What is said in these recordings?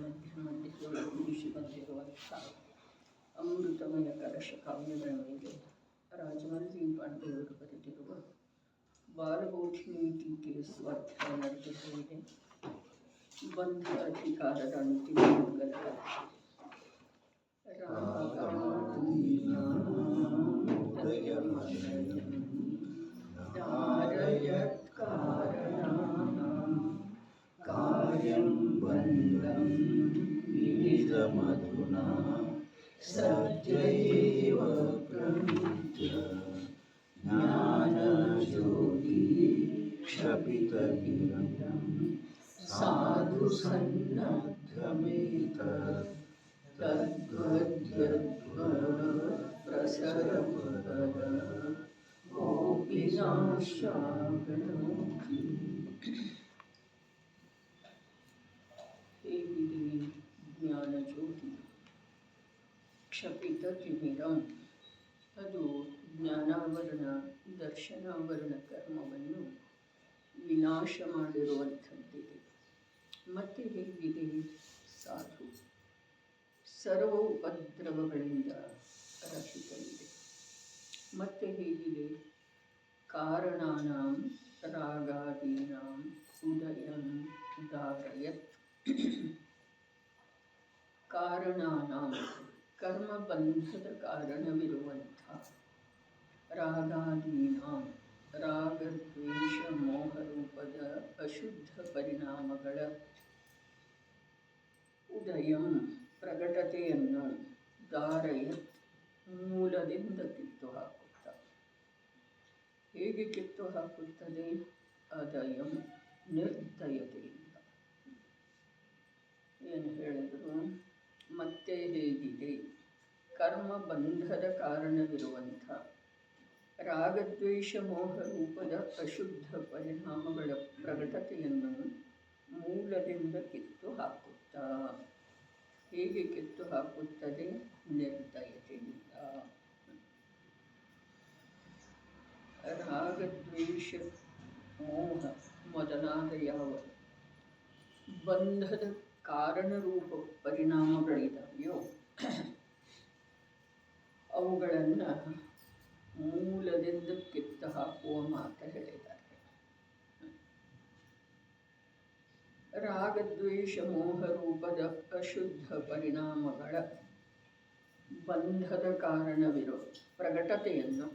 ಮಧ್ಯ ಮಧ್ಯದೊಳಗೆ ಉಳಿಸಿ ಬಂದಿರುವಂಥ ಅಮೃತಮಯ ಕಲಶ ಕಾವ್ಯಗಳ ಮೇಲೆ ರಾಜಮಲ್ಲಿ ಪಾಂಡೆಯವರು ಬರೆದಿರುವ ಬಾಲಬೋಧಿನಿ ಟೀಕೆಯ ಸ್ವಾಧ್ಯಾಯ ನಡೆಯುತ್ತಾ ಇದೆ. ಬಂಧ ಅಧಿಕಾರದ ಅಂತಿಮ ಮಂಗಲ ಕಾರ್ಯಂ ಬಂಧಂ ವಿವಿಧಮಧುನಾ ಸತ್ಯೈವ ಪ್ರವೃತ್ಯ ಜ್ಞಾನಜ್ಯೋತಿ ಕ್ಷಪಿತಗಿರಂ ಸಾಧು ಸನ್ನದ್ಧಮೇತತ್ ತದ್ವದ್ಯದ್ವದ ಪ್ರಸರಪದ ಗೋಪಿನಾಶಾಗಣಮುಖಿ. ಹೇಗಿದೆ ಜ್ಞಾನಜ್ಯೋತಿ ಕ್ಷಪಿತ ತಿಮಿರಂ, ಅದು ಜ್ಞಾನಾವರಣ ದರ್ಶನಾವರಣ ಕರ್ಮವನ್ನು ವಿನಾಶ ಮಾಡಿರುವಂಥದ್ದಿದೆ. ಮತ್ತೆ ಹೇಗಿದೆ ಸಾಧು ಸರ್ವ ಉಪದ್ರವಗಳಿಂದ ರಹಿತವಿದೆ. ಮತ್ತೆ ಹೇಗಿದೆ ಕಾರಣಾನಾಂ ರಾಗಾದೀನಾಂ ಉದಯಂ ಧಾರಯತ್. ಕಾರಣಾನಾಂ ಕರ್ಮಬಂಧದ ಕಾರಣವಿರುವಂಥ ರಾಗಾದೀನಾಂ ರಾಗದ್ವೇಷ ಮೋಹರೂಪದ ಅಶುದ್ಧ ಪರಿಣಾಮಗಳ ಉದಯಂ ಪ್ರಕಟತೆಯನ್ನು ಧಾರಯತ್ ಮೂಲದಿಂದ ಕಿತ್ತು ಹಾಕುತ್ತಾ. ಹೇಗೆ ಕಿತ್ತು ಹಾಕುತ್ತದೆ? ಅದಯಂ ನಿರ್ದಯತೆಯಿಂದ. ಏನು ಹೇಳಿದರು? ಮತ್ತೆ ಹೇಗಿದೆ ಕರ್ಮ ಬಂಧದ ಕಾರಣವಿರುವಂಥ ರಾಗದ್ವೇಷ ಮೋಹ ರೂಪದ ಅಶುದ್ಧ ಪರಿಣಾಮಗಳ ಪ್ರಕಟತೆಯನ್ನು ಮೂಲದಿಂದ ಕಿತ್ತು ಹಾಕುತ್ತಾ. ಹೇಗೆ ಕಿತ್ತು ಹಾಕುತ್ತದೆ? ನಿರ್ದಯತೆಯಿಂದ. ರಾಗದ್ವೇಷ ಮೋಹ ಮೊದಲಾದ ಯಾವ ಬಂಧದ ಕಾರಣರೂಪ ಪರಿಣಾಮಗಳಿದಾವೆಯೋ ಅವುಗಳನ್ನು ಮೂಲದಿಂದ ಕಿತ್ತು ಹಾಕುವ ಮಾತು ಹೇಳಿದ್ದಾರೆ. ರಾಗದ್ವೇಷ ಮೋಹ ರೂಪದ ಅಶುದ್ಧ ಪರಿಣಾಮಗಳ ಬಂಧದ ಕಾರಣವಿರೋ ಪ್ರಕಟತೆಯನ್ನು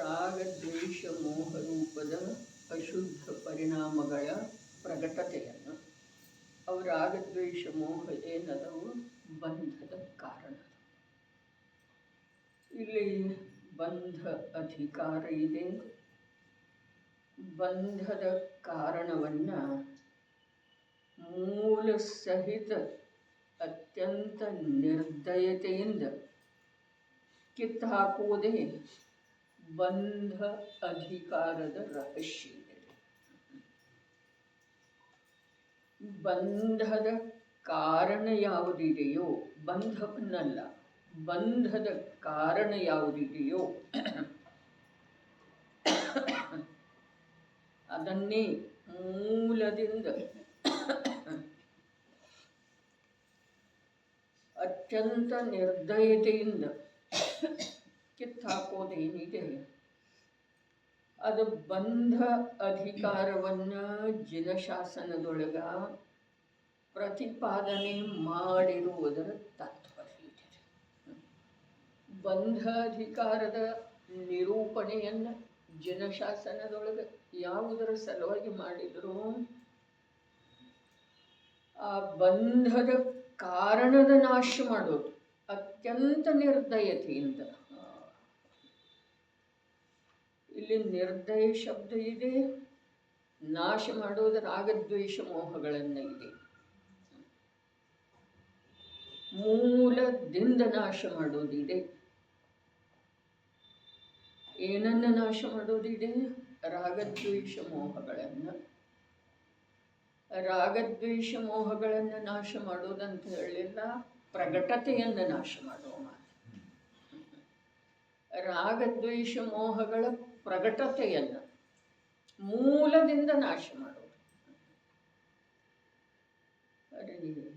ರಾಗದ್ವೇಷ ಮೋಹ ರೂಪದ ಅಶುದ್ಧ ಪರಿಣಾಮಗಳ ಪ್ರಕಟತೆಯನ್ನು, ಅವು ರಾಗದ್ವೇಷ ಮೋಹ ಏನದವು ಬಂಧದ ಕಾರಣ. ಇಲ್ಲಿ ಬಂಧ ಅಧಿಕಾರ ಇದೆ. ಬಂಧದ ಕಾರಣವನ್ನು ಮೂಲ ಸಹಿತ ಅತ್ಯಂತ ನಿರ್ದಯತೆಯಿಂದ ಕಿತ್ತು ಹಾಕುವುದೇ ಬಂಧ ಅಧಿಕಾರದ ರಹಸ್ಯ. ಬಂಧದ ಕಾರಣ ಯಾವುದಿದೆಯೋ, ಬಂಧವನ್ನಲ್ಲ, ಬಂಧದ ಕಾರಣ ಯಾವುದಿದೆಯೋ ಅದನ್ನೇ ಮೂಲದಿಂದ ಅತ್ಯಂತ ನಿರ್ದಯತೆಯಿಂದ ಕಿತ್ತಾಕೋದೇನಿದೆ ಅದು ಬಂಧ ಅಧಿಕಾರವನ್ನು ಜಿನಶಾಸನದೊಳಗ ಪ್ರತಿಪಾದನೆ ಮಾಡಿರುವುದರ ತಾತ್ಪರ್ಯ. ಬಂಧ ಅಧಿಕಾರದ ನಿರೂಪಣೆಯನ್ನು ಜಿನಶಾಸನದೊಳಗೆ ಯಾವುದರ ಸಲುವಾಗಿ ಮಾಡಿದರು? ಆ ಬಂಧದ ಕಾರಣದ ನಾಶ ಮಾಡೋದು ಅತ್ಯಂತ ನಿರ್ದಯತೆಯಿಂದ. ಇಲ್ಲಿ ನಿರ್ದಯ ಶಬ್ದ ಇದೆ, ನಾಶ ಮಾಡೋದು ರಾಗದ್ವೇಷ ಮೋಹಗಳನ್ನು ಇದೆ. ಮೂಲದಿಂದ ನಾಶ ಮಾಡೋದಿದೆ. ಏನನ್ನು ನಾಶ ಮಾಡೋದಿದೆ? ರಾಗದ್ವೇಷ ಮೋಹಗಳನ್ನು. ರಾಗದ್ವೇಷ ಮೋಹಗಳನ್ನು ನಾಶ ಮಾಡೋದಂತ ಹೇಳಿಲ್ಲ, ಪ್ರಕಟತೆಯನ್ನು ನಾಶ ಮಾಡುವ ಮಾತು. ರಾಗದ್ವೇಷ ಮೋಹಗಳ ಪ್ರಕಟತೆಯನ್ನು ಮೂಲದಿಂದ ನಾಶ ಮಾಡೋದು. ಇದ್ದಾರೆ.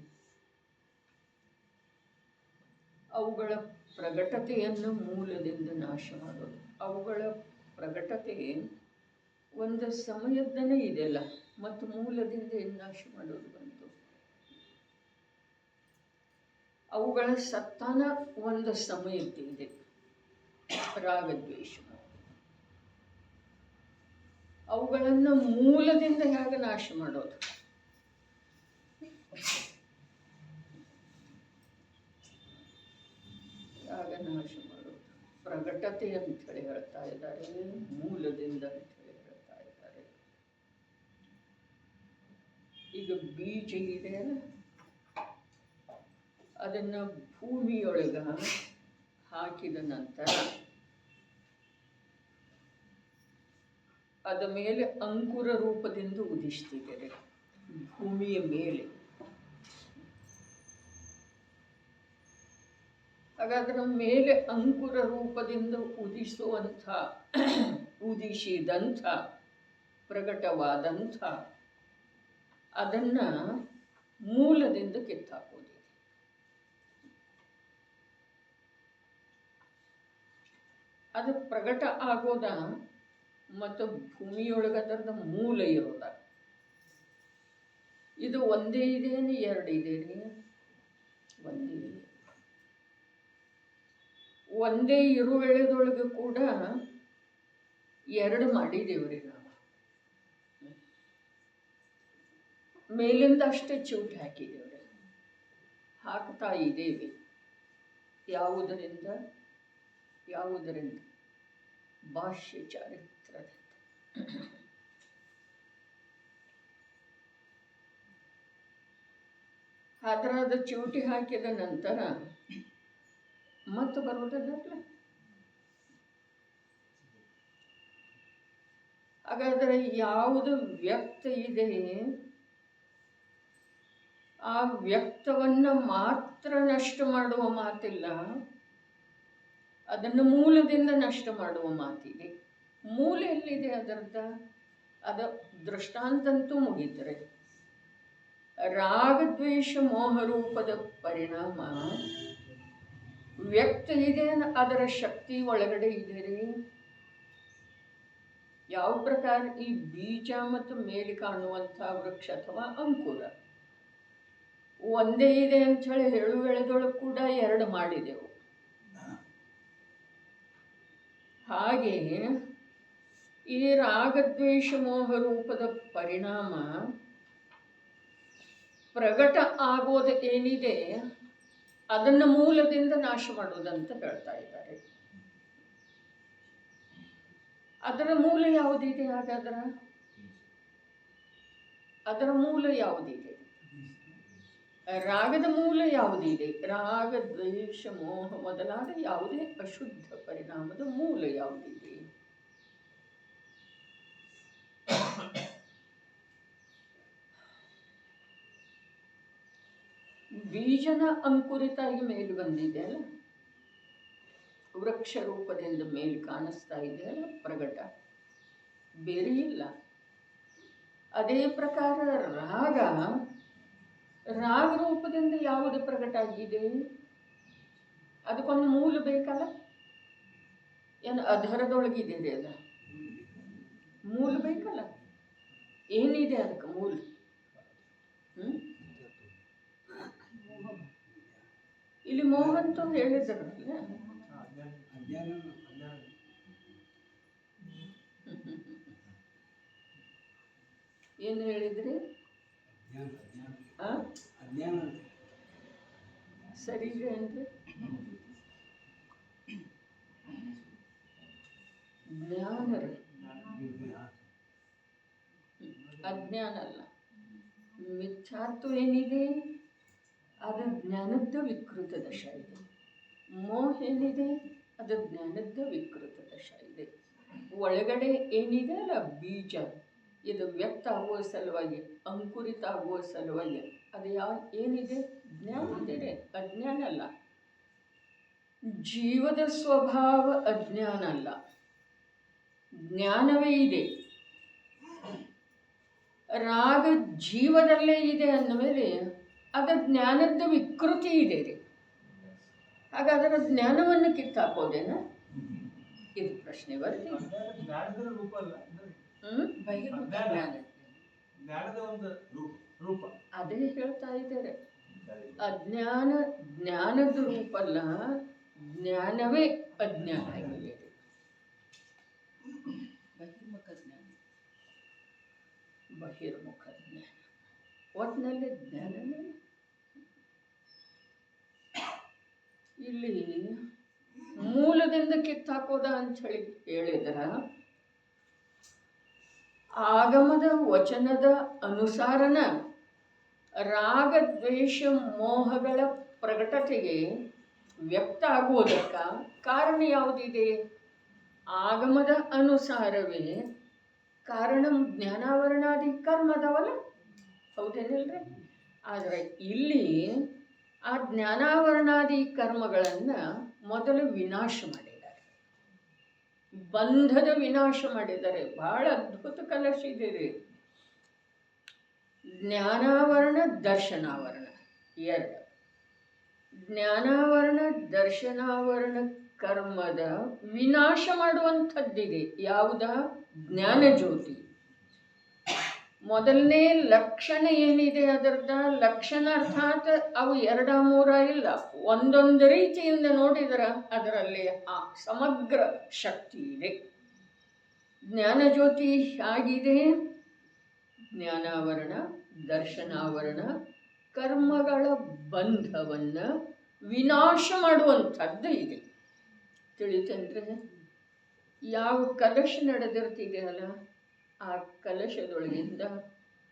ಅವುಗಳ ಪ್ರಗಟತೆಯನ್ನು ಮೂಲದಿಂದ ನಾಶ ಮಾಡೋದು. ಅವುಗಳ ಪ್ರಗಟತೆ ಒಂದು ಸಮಯದನೇ ಇದೆಯಲ್ಲ, ಮತ್ತು ಮೂಲದಿಂದ ಏನು ನಾಶ ಮಾಡೋದು ಬಂತು? ಅವುಗಳ ಸತ್ತಾನ ಒಂದು ಸಮಯದ್ದಿದೆ, ರಾಗದ್ವೇಷ. ಅವುಗಳನ್ನು ಮೂಲದಿಂದ ಹೇಗೆ ನಾಶ ಮಾಡೋದು? ಹೇಗೆ ನಾಶ ಮಾಡೋದು? ಪ್ರಗಟತೆ ಅಂತ ಹೇಳಿ ಹೇಳ್ತಾ ಇದ್ದಾರೆ, ಮೂಲದಿಂದ ಅಂತ ಹೇಳಿ ಹೇಳ್ತಾ ಇದ್ದಾರೆ. ಈಗ ಬೀಜ ಇದೆ ಅಲ್ಲ, ಅದನ್ನು ಭೂಮಿಯೊಳಗ ಹಾಕಿದ ನಂತರ ಅದ ಮೇಲೆ ಅಂಕುರ ರೂಪದಿಂದ ಉದಿಸ್ತಿದ್ದಾರೆ ಭೂಮಿಯ ಮೇಲೆ. ಹಾಗಾದ್ರೆ ಮೇಲೆ ಅಂಕುರ ರೂಪದಿಂದ ಉದಿಸಿದಂಥ ಪ್ರಕಟವಾದಂಥ ಅದನ್ನ ಮೂಲದಿಂದ ಕಿತ್ತಾಕೋದು. ಅದು ಪ್ರಕಟ ಆಗೋದ ಮತ್ತು ಭೂಮಿಯೊಳಗದ ಮೂಲ ಇರೋದ. ಇದು ಒಂದೇ ಇದೇನು ಎರಡು ಇದೇನಿ? ಒಂದೇ ಇದೆ. ಒಂದೇ ಇರುವೆಳೆದೊಳಗೆ ಕೂಡ ಎರಡು ಮಾಡಿದೇವ್ರಿ ನಾವು. ಮೇಲಿಂದ ಅಷ್ಟೇ ಚೂಟಿ ಹಾಕಿದೇವ್ರಿ, ಹಾಕ್ತಾ ಇದ್ದೇವೆ. ಯಾವುದರಿಂದ? ಭಾಷ್ಯ ಚಾರಿತ್ರದ. ಆದ್ರೆ ಅದು ಚೂಟಿ ಹಾಕಿದ ನಂತರ ಮತ್ತೆ ಬರುವುದಲ್ಲ. ಹಾಗಾದರೆ ಯಾವುದು ವ್ಯಕ್ತ ಇದೆ ಆ ವ್ಯಕ್ತವನ್ನ ಮಾತ್ರ ನಷ್ಟ ಮಾಡುವ ಮಾತಿಲ್ಲ, ಅದನ್ನು ಮೂಲದಿಂದ ನಷ್ಟ ಮಾಡುವ ಮಾತಿದೆ. ಮೂಲ ಎಲ್ಲಿದೆ ಅದರದ್ದು? ಅದು ದೃಷ್ಟಾಂತಂತೂ ಮುಗಿದರೆ ರಾಗದ್ವೇಷ ಮೋಹರೂಪದ ಪರಿಣಾಮ ವ್ಯಕ್ತ ಇದೆ, ಅದರ ಶಕ್ತಿ ಒಳಗಡೆ ಇದೆ ರೀ. ಯಾವ ಪ್ರಕಾರ? ಈ ಬೀಜ ಮತ್ತು ಮೇಲೆ ಕಾಣುವಂಥ ವೃಕ್ಷ ಅಥವಾ ಅಂಕುರ ಒಂದೇ ಇದೆ ಅಂತ ಹೇಳಿ ಹೇಳುವೆಳೆದೊಳಗೆ ಕೂಡ ಎರಡು ಮಾಡಿದೆವು. ಹಾಗೆ ಈ ರಾಗದ್ವೇಷ ಮೋಹ ರೂಪದ ಪರಿಣಾಮ ಪ್ರಗಟ ಆಗೋದು ಏನಿದೆ ಅದನ್ನು ಮೂಲದಿಂದ ನಾಶ ಮಾಡೋದಂತ ಹೇಳ್ತಾ ಇದ್ದಾರೆ. ಅದರ ಮೂಲ ಯಾವುದಿದೆ? ಹಾಗಾದ್ರೆ ಅದರ ಮೂಲ ಯಾವುದಿದೆ? ರಾಗದ ಮೂಲ ಯಾವುದಿದೆ? ರಾಗ ದ್ವೇಷ ಮೋಹ ಮೊದಲಾದ ಯಾವುದೇ ಅಶುದ್ಧ ಪರಿಣಾಮದ ಮೂಲ ಯಾವುದಿದೆ? ಬೀಜನ ಅಂಕುರಿತಾಗಿ ಮೇಲೆ ಬಂದಿದೆ ಅಲ್ಲ, ವೃಕ್ಷ ರೂಪದಿಂದ ಮೇಲೆ ಕಾಣಿಸ್ತಾ ಇದೆ ಅಲ್ಲ, ಪ್ರಗಟ ಬೇರೆ ಇಲ್ಲ. ಅದೇ ಪ್ರಕಾರ ರಾಗ ರೂಪದಿಂದ ಯಾವುದು ಪ್ರಕಟ ಆಗಿದೆ? ಅದಕ್ಕೊಂದು ಮೂಲ ಬೇಕಲ್ಲ. ಏನು ಅಧರದೊಳಗಿದೆ ಅದ ಮೂಲ ಬೇಕಲ್ಲ. ಏನಿದೆ ಅದಕ್ಕೆ ಮೂಲ? ಇಲ್ಲಿ ಮೋಹಂತೂ ಹೇಳಿದ್ರಲ್ಲ, ಏನು ಹೇಳಿದ್ರಿ? ಸರಿ ಏನ್ರಿ? ಜ್ಞಾನ ರೀ, ಅಜ್ಞಾನ ಅಲ್ಲ. ಮಿಥ್ಯಾತ್ವ ಏನಿದೆ ಅದು ಜ್ಞಾನದ ವಿಕೃತ ದಶ ಇದೆ. ಮೋಹ ಏನಿದೆ ಅದು ಜ್ಞಾನದ ವಿಕೃತ ದಶ ಇದೆ. ಒಳಗಡೆ ಏನಿದೆ ಅಲ್ಲ ಬೀಜ, ಇದು ವ್ಯಕ್ತ ಆಗುವ ಸಲುವಾಗಿ, ಅಂಕುರಿತ ಆಗುವ ಸಲುವಾಗಿ ಅದು ಏನಿದೆ? ಜ್ಞಾನ ಇದೆ, ಅಜ್ಞಾನ ಅಲ್ಲ. ಜೀವದ ಸ್ವಭಾವ ಅಜ್ಞಾನ ಅಲ್ಲ, ಜ್ಞಾನವೇ ಇದೆ. ರಾಗ ಜೀವದಲ್ಲೇ ಇದೆ ಅಂದಮೇಲೆ ಅದು ಜ್ಞಾನದ ವಿಕೃತಿ ಇದೆ ರೀ. ಹಾಗಾದ್ರೆ ಜ್ಞಾನವನ್ನು ಕಿತ್ತಾಕೋದೇನ? ಇದು ಪ್ರಶ್ನೆ ಬರ್ತೀವಿ. ಜ್ಞಾನದ ರೂಪ ಅಲ್ಲ, ಜ್ಞಾನದ ಒಂದು ರೂಪ. ಅದೇ ಹೇಳ್ತಾ ಇದ್ದಾರೆ. ಜ್ಞಾನದ ರೂಪ ಅಲ್ಲ, ಜ್ಞಾನವೇ ಅಜ್ಞಾನ ಆಗಿದೆ. ಬಹಿರ್ಮುಖ ಜ್ಞಾನ ಒಟ್ಟಿನಲ್ಲಿ ಜ್ಞಾನನೇ. ಇಲ್ಲಿ ಮೂಲದಿಂದ ಕಿತ್ತಾಕೋದ ಅಂತ ಹೇಳಿದ್ರ ಆಗಮದ ವಚನದ ಅನುಸಾರನ ರಾಗ ದ್ವೇಷ ಮೋಹಗಳ ಪ್ರಕಟತೆಗೆ ವ್ಯಕ್ತ ಆಗುವುದಕ್ಕ ಕಾರಣ ಯಾವುದಿದೆ? ಆಗಮದ ಅನುಸಾರವೇ ಕಾರಣ. ಜ್ಞಾನಾವರಣಾದಿ ಕರ್ಮ ಅದಾವಲ್ಲ, ಹೌದೇನಿಲ್ರಿ? ಆದರೆ ಇಲ್ಲಿ ಆ ಜ್ಞಾನಾವರಣಾದಿ ಕರ್ಮಗಳನ್ನು ಮೊದಲು ವಿನಾಶ ಮಾಡಿದ್ದಾರೆ, ಬಂಧದ ವಿನಾಶ ಮಾಡಿದ್ದಾರೆ. ಬಹಳ ಅದ್ಭುತ ಕಲಶ ಇದೆ ರೀ. ಜ್ಞಾನಾವರಣ ದರ್ಶನಾವರಣ ಎರಡು. ಜ್ಞಾನಾವರಣ ದರ್ಶನಾವರಣ ಕರ್ಮದ ವಿನಾಶ ಮಾಡುವಂಥದ್ದಿದೆ. ಯಾವುದ? ಜ್ಞಾನಜ್ಯೋತಿ. ಮೊದಲನೇ ಲಕ್ಷಣ ಏನಿದೆ ಅದರದ ಲಕ್ಷಣ, ಅರ್ಥಾತ್ ಅವು ಎರಡ ಮೂರ ಇಲ್ಲ, ಒಂದೊಂದು ರೀತಿಯಿಂದ ನೋಡಿದರೆ ಅದರಲ್ಲಿ ಆ ಸಮಗ್ರ ಶಕ್ತಿ ಇದೆ. ಜ್ಞಾನಜ್ಯೋತಿ ಹೇಗಿದೆ? ಜ್ಞಾನಾವರಣ ದರ್ಶನಾವರಣ ಕರ್ಮಗಳ ಬಂಧವನ್ನು ವಿನಾಶ ಮಾಡುವಂಥದ್ದು ಇದೆ. ತಿಳಿತಂದ್ರೆ ಯಾವ ಕಲಶ ನಡೆದಿರ್ತಿದೆಯಲ್ಲ, ಆ ಕಲಶದೊಳಗಿಂದ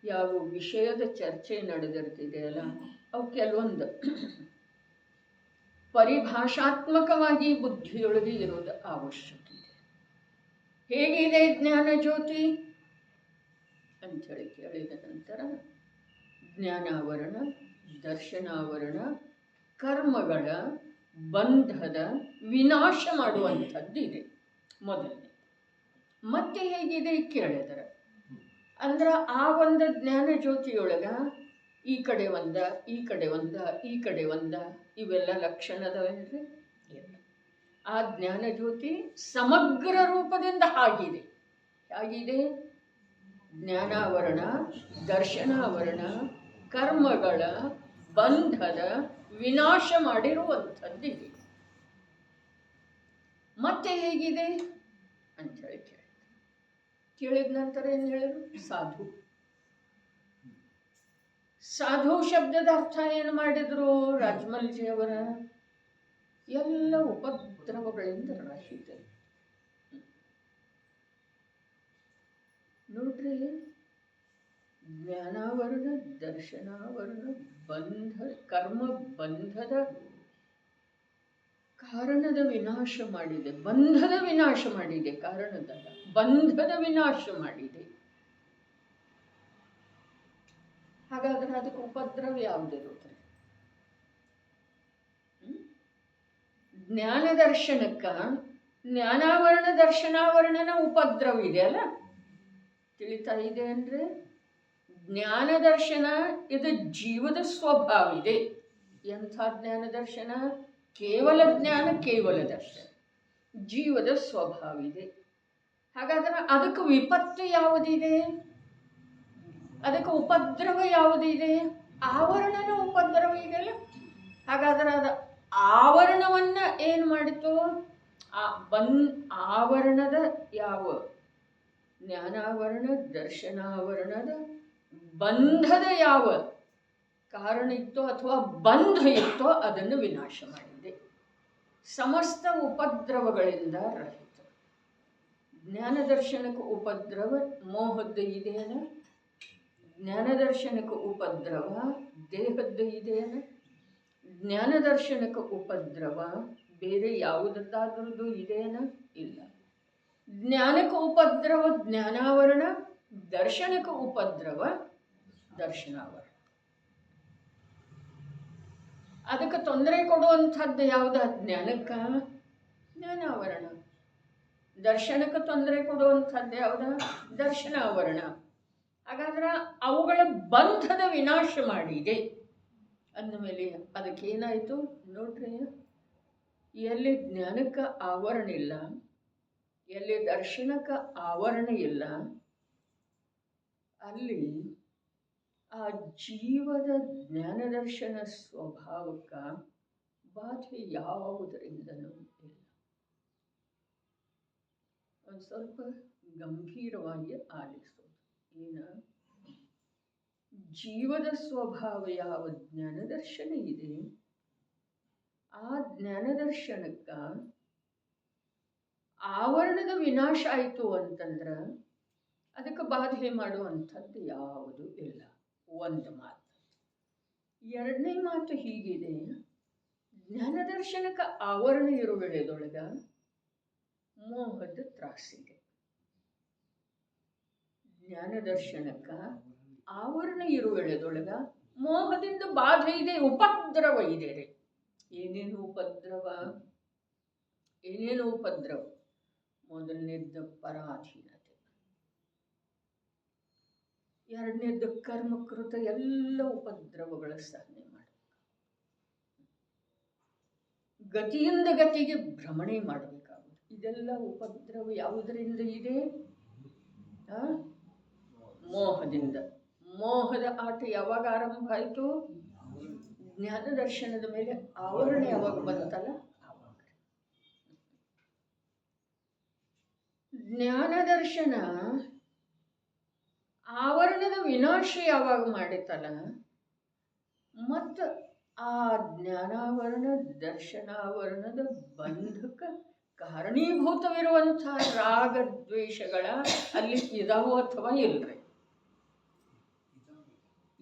ಯಾವ ವಿಷಯದ ಚರ್ಚೆ ನಡೆದಿರ್ತಿದೆಯಲ್ಲ, ಅವು ಕೆಲವೊಂದು ಪರಿಭಾಷಾತ್ಮಕವಾಗಿ ಬುದ್ಧಿಯೊಳಗೆ ಇರೋದು ಅವಶ್ಯಕ ಇದೆ. ಹೇಗಿದೆ ಜ್ಞಾನಜ್ಯೋತಿ ಅಂಥೇಳಿ ಕೇಳಿದ ನಂತರ ಜ್ಞಾನಾವರಣ ದರ್ಶನಾವರಣ ಕರ್ಮಗಳ ಬಂಧದ ವಿನಾಶ ಮಾಡುವಂಥದ್ದಿದೆ ಮೊದಲನೇ. ಮತ್ತೆ ಹೇಗಿದೆ ಕೇಳಿದರೆ ಅಂದ್ರೆ ಆ ಒಂದು ಜ್ಞಾನ ಜ್ಯೋತಿಯೊಳಗ ಈ ಕಡೆ ಒಂದ ಈ ಕಡೆ ಒಂದ ಈ ಕಡೆ ಒಂದ ಇವೆಲ್ಲ ಲಕ್ಷಣದವೇನ್ರಿ? ಆ ಜ್ಞಾನ ಜ್ಯೋತಿ ಸಮಗ್ರ ರೂಪದಿಂದ ಆಗಿದೆ. ಹೇಗಿದೆ? ಜ್ಞಾನಾವರಣ ದರ್ಶನಾವರಣ ಕರ್ಮಗಳ ಬಂಧದ ವಿನಾಶ ಮಾಡಿರುವಂಥದ್ದಿದೆ. ಮತ್ತೆ ಹೇಗಿದೆ ಅಂಥೇಳಿ ಕೇಳಿದ ನಂತರ ಏನು ಹೇಳಿದ್ರು? ಸಾಧು. ಸಾಧು ಶಬ್ದದ ಅರ್ಥ ಏನು ಮಾಡಿದ್ರು ರಾಜಮಲ್ಜಿಯವರ? ಎಲ್ಲ ಉಪದ್ರವಗಳಿಂದ ರಹಿತ. ನೋಡ್ರಿ, ಜ್ಞಾನಾವರಣ ದರ್ಶನಾವರಣ ಕರ್ಮ ಬಂಧದ ಕಾರಣದ ವಿನಾಶ ಮಾಡಿದೆ. ಬಂಧದ ವಿನಾಶ ಮಾಡಿದೆ, ಕಾರಣದಲ್ಲ, ಬಂಧದ ವಿನಾಶ ಮಾಡಿದೆ. ಹಾಗಾದ್ರೆ ಅದಕ್ಕೆ ಉಪದ್ರವ ಯಾವುದಿರುತ್ತೆ? ಜ್ಞಾನ ದರ್ಶನಕ್ಕ ಜ್ಞಾನಾವರಣ ದರ್ಶನಾವರಣನ ಉಪದ್ರವ ಇದೆ ಅಲ್ಲ, ತಿಳಿತಾ ಇದೆ ಅಂದ್ರೆ ಜ್ಞಾನ ದರ್ಶನ ಇದು ಜೀವದ ಸ್ವಭಾವ ಇದೆ. ಎಂಥ ಜ್ಞಾನ ದರ್ಶನ? ಕೇವಲ ಜ್ಞಾನ, ಕೇವಲ ದರ್ಶನ, ಜೀವದ ಸ್ವಭಾವ ಇದೆ. ಹಾಗಾದ್ರೆ ಅದಕ್ಕೆ ವಿಪತ್ತು ಯಾವುದಿದೆ? ಅದಕ್ಕೆ ಉಪದ್ರವ ಯಾವುದಿದೆ? ಆವರಣನ ಉಪದ್ರವ ಇದೆಯಲ್ಲ. ಹಾಗಾದ್ರೆ ಅದು ಆವರಣವನ್ನು ಏನು ಮಾಡಿತು? ಆವರಣದ ಯಾವ ಜ್ಞಾನಾವರಣ ದರ್ಶನಾವರಣದ ಬಂಧದ ಯಾವ ಕಾರಣ ಇತ್ತೋ ಅಥವಾ ಬಂಧ ಇತ್ತೋ ಅದನ್ನು ವಿನಾಶ ಮಾಡಿದೆ. ಸಮಸ್ತ ಉಪದ್ರವಗಳಿಂದ ರಹಿತ. ಜ್ಞಾನ ದರ್ಶನಕ್ಕೆ ಉಪದ್ರವ ಮೋಹದ್ದು ಇದೆಯಲ್ಲ, ಜ್ಞಾನ ದರ್ಶನಕ್ಕೆ ಉಪದ್ರವ ದೇಹದ್ದು ಇದೆಯಲ್ಲ, ಜ್ಞಾನ ದರ್ಶನಕ್ಕೆ ಉಪದ್ರವ ಬೇರೆ ಯಾವುದಾದ್ರದ್ದು ಇದೆಯೇನ? ಇಲ್ಲ. ಜ್ಞಾನಕ್ಕೆ ಉಪದ್ರವ ಜ್ಞಾನಾವರಣ, ದರ್ಶನಕ್ಕೆ ಉಪದ್ರವ ದರ್ಶನಾವರಣ. ಅದಕ್ಕೆ ತೊಂದರೆ ಕೊಡುವಂಥದ್ದು ಯಾವುದು? ಜ್ಞಾನಕ್ಕೆ ಜ್ಞಾನಾವರಣ. ದರ್ಶನಕ್ಕೆ ತೊಂದರೆ ಕೊಡುವಂಥದ್ದು ಯಾವುದು? ದರ್ಶನಾವರಣ. ಹಾಗಾದ್ರೆ ಅವುಗಳ ಬಂಧದ ವಿನಾಶ ಮಾಡಿದೆ. ಅಂದಮೇಲೆ ಅದಕ್ಕೇನಾಯಿತು ನೋಡ್ರಿ, ಎಲ್ಲಿ ಜ್ಞಾನಕ್ಕೆ ಆವರಣ ಇಲ್ಲ, ಎಲ್ಲಿ ದರ್ಶನಕ್ಕೆ ಆವರಣ ಇಲ್ಲ, ಅಲ್ಲಿ ಆ ಜೀವದ ಜ್ಞಾನದರ್ಶನ ಸ್ವಭಾವಕ್ಕೆ ಬಾಧೆ ಯಾವುದರಿಂದನೂ ಇಲ್ಲ. ಒಂದು ಸ್ವಲ್ಪ ಗಂಭೀರವಾಗಿ ಆಲಿಸೋದು. ಏನು? ಜೀವದ ಸ್ವಭಾವ ಯಾವ ಜ್ಞಾನದರ್ಶನ ಇದೆ, ಆ ಜ್ಞಾನದರ್ಶನಕ್ಕೆ ಆವರಣದ ವಿನಾಶ ಆಯಿತು ಅಂತಂದ್ರೆ ಅದಕ್ಕೆ ಬಾಧೆ ಮಾಡುವಂಥದ್ದು ಯಾವುದು ಇಲ್ಲ. ಒಂದು ಮಾತು. ಎರಡನೇ ಮಾತು ಹೀಗಿದೆ, ಜ್ಞಾನದರ್ಶನಕ್ಕೆ ಆವರಣ ಇರೋ ವೇಳೆದೊಳಗೆ ಮೋಹದ ತ್ರಾಸಿದೆ. ಜ್ಞಾನದರ್ಶನಕ್ಕೆ ಆವರಣ ಇರುವ ವೇಳೆದೊಳಗೆ ಮೋಹದಿಂದ ಬಾಧೆ ಇದೆ, ಉಪದ್ರವ ಇದೆ ರೀ. ಏನೇನು ಉಪದ್ರವ? ಏನೇನು ಉಪದ್ರವ? ಮೊದಲನೇದ್ದು ಪರಾಧೀನತೆ, ಎರಡನೇದ್ದು ಕರ್ಮಕೃತ ಎಲ್ಲ ಉಪದ್ರವಗಳ ಸಹನೆ ಮಾಡಬೇಕು, ಗತಿಯಿಂದ ಗತಿಗೆ ಭ್ರಮಣೆ ಮಾಡಬೇಕಾಗುವುದು. ಇದೆಲ್ಲ ಉಪದ್ರವ ಯಾವುದರಿಂದ ಇದೆ? ಮೋಹದಿಂದ. ಮೋಹದ ಆಟ ಯಾವಾಗ ಆರಂಭ ಆಯಿತು? ಜ್ಞಾನದರ್ಶನದ ಮೇಲೆ ಆವರಣ ಯಾವಾಗ ಬಂತಲ್ಲ ಆವಾಗ. ಜ್ಞಾನದರ್ಶನ ಆವರಣದ ವಿನಾಶ ಯಾವಾಗ ಮಾಡಿತಲ್ಲ, ಮತ್ತು ಆ ಜ್ಞಾನಾವರಣ ದರ್ಶನಾವರಣದ ಬಂಧಕ್ಕೆ ಕಾರಣೀಭೂತವಿರುವಂಥ ರಾಗ ದ್ವೇಷಗಳ ಅಲ್ಲಿ ಇದಾವೋ ಅಥವಾ ಇಲ್ರಿ?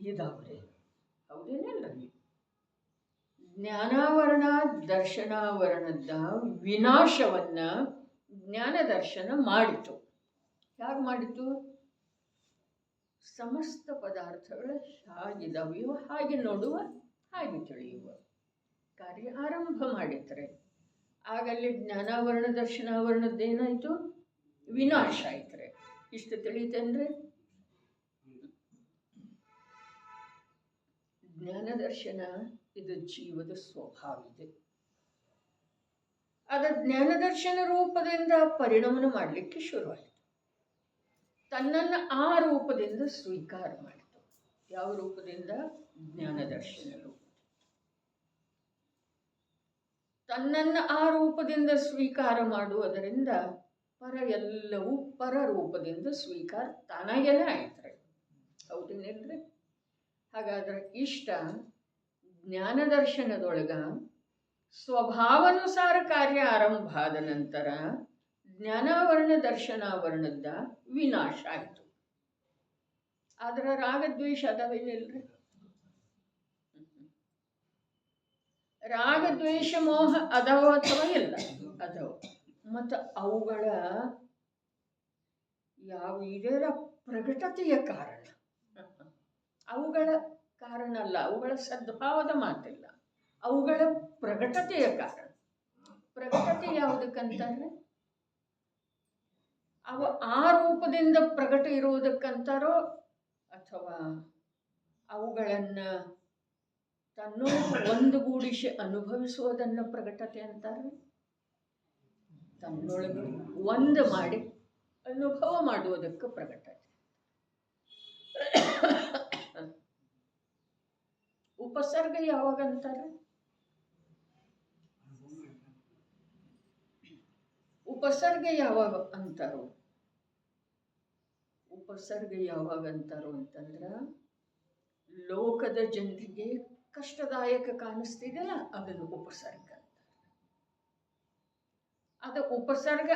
ಇದಾವ್ರಿ. ಹೌದೇನಿಲ್ರಿ? ಜ್ಞಾನಾವರಣ ದರ್ಶನಾವರಣದ ವಿನಾಶವನ್ನ ಜ್ಞಾನ ದರ್ಶನ ಮಾಡಿತು. ಹೇಗೆ ಮಾಡಿತು? ಸಮಸ್ತ ಪದಾರ್ಥಗಳು ಹೇಗಿದಾವೆಯೋ ಹಾಗೆ ನೋಡುವ, ಹಾಗೆ ತಿಳಿಯುವ ಕಾರ್ಯ ಆರಂಭ ಮಾಡಿದ್ರೆ ಆಗಲ್ಲಿ ಜ್ಞಾನಾವರಣ ದರ್ಶನಾವರಣದ್ದೇನಾಯಿತು? ವಿನಾಶ ಆಯ್ತಾರೆ. ಇಷ್ಟು ತಿಳಿತೇನ್ರಿ? ಜ್ಞಾನದರ್ಶನ ಇದು ಜೀವದ ಸ್ವಭಾವ ಇದೆ. ಅದ ಜ್ಞಾನದರ್ಶನ ರೂಪದಿಂದ ಪರಿಣಾಮನ ಮಾಡಲಿಕ್ಕೆ ಶುರುವಾಯಿತು. ತನ್ನನ್ನು ಆ ರೂಪದಿಂದ ಸ್ವೀಕಾರ ಮಾಡಿತು. ಯಾವ ರೂಪದಿಂದ? ಜ್ಞಾನದರ್ಶನ ರೂಪ. ತನ್ನನ್ನು ಆ ರೂಪದಿಂದ ಸ್ವೀಕಾರ ಮಾಡುವುದರಿಂದ ಪರ ಎಲ್ಲವೂ ಪರ ರೂಪದಿಂದ ಸ್ವೀಕಾರ ತಾನಾಗೇನೆ ಆಯ್ತಾರೆ. ಹೌದೇನಿಲ್ರಿ? ಹಾಗಾದ್ರೆ ಇಷ್ಟ ಜ್ಞಾನದರ್ಶನದೊಳಗ ಸ್ವಭಾವಾನುಸಾರ ಕಾರ್ಯ ಆರಂಭ ಆದ ನಂತರ ಜ್ಞಾನಾವರಣ ದರ್ಶನಾವರಣದ ವಿನಾಶ ಆಯಿತು. ಆದ್ರೆ ರಾಗದ್ವೇಷ ಅದಾವೇನಿಲ್ರಿ? ರಾಗದ್ವೇಷ ಮೋಹ ಅದಾವ ಅಥವಾ ಇಲ್ಲ? ಅದಾವ. ಮತ್ತು ಅವುಗಳ ಯಾವ ಇದರ ಪ್ರಕಟತೆಯ ಕಾರಣ, ಅವುಗಳ ಕಾರಣ ಅಲ್ಲ, ಅವುಗಳ ಸದ್ಭಾವದ ಮಾತಿಲ್ಲ, ಅವುಗಳ ಪ್ರಕಟತೆಯ ಕಾರಣ. ಪ್ರಕಟತೆ ಯಾವುದಕ್ಕಂತಾರೆ? ಅವು ಆ ರೂಪದಿಂದ ಪ್ರಕಟ ಇರುವುದಕ್ಕಂತಾರೋ ಅಥವಾ ಅವುಗಳನ್ನು ತನ್ನೊಳಗೆ ಒಂದುಗೂಡಿಸಿ ಅನುಭವಿಸುವುದನ್ನು ಪ್ರಕಟತೆ ಅಂತಾರೆ. ತನ್ನೊಳಗೆ ಒಂದು ಮಾಡಿ ಅನುಭವ ಮಾಡುವುದಕ್ಕೆ ಪ್ರಕಟತೆ. ಉಪಸರ್ಗ ಯಾವಾಗ ಅಂತಾರೆ? ಉಪಸರ್ಗ ಯಾವಾಗ ಅಂತಾರೋ? ಉಪಸರ್ಗ ಯಾವಾಗ ಅಂತಾರೋ ಅಂತಂದ್ರೆ ಲೋಕದ ಜನರಿಗೆ ಕಷ್ಟದಾಯಕ ಕಾಣಿಸ್ತಿದೆಯಲ್ಲ, ಅದನ್ನು ಉಪಸರ್ಗ ಅಂತಾರೆ. ಅದು ಉಪಸರ್ಗ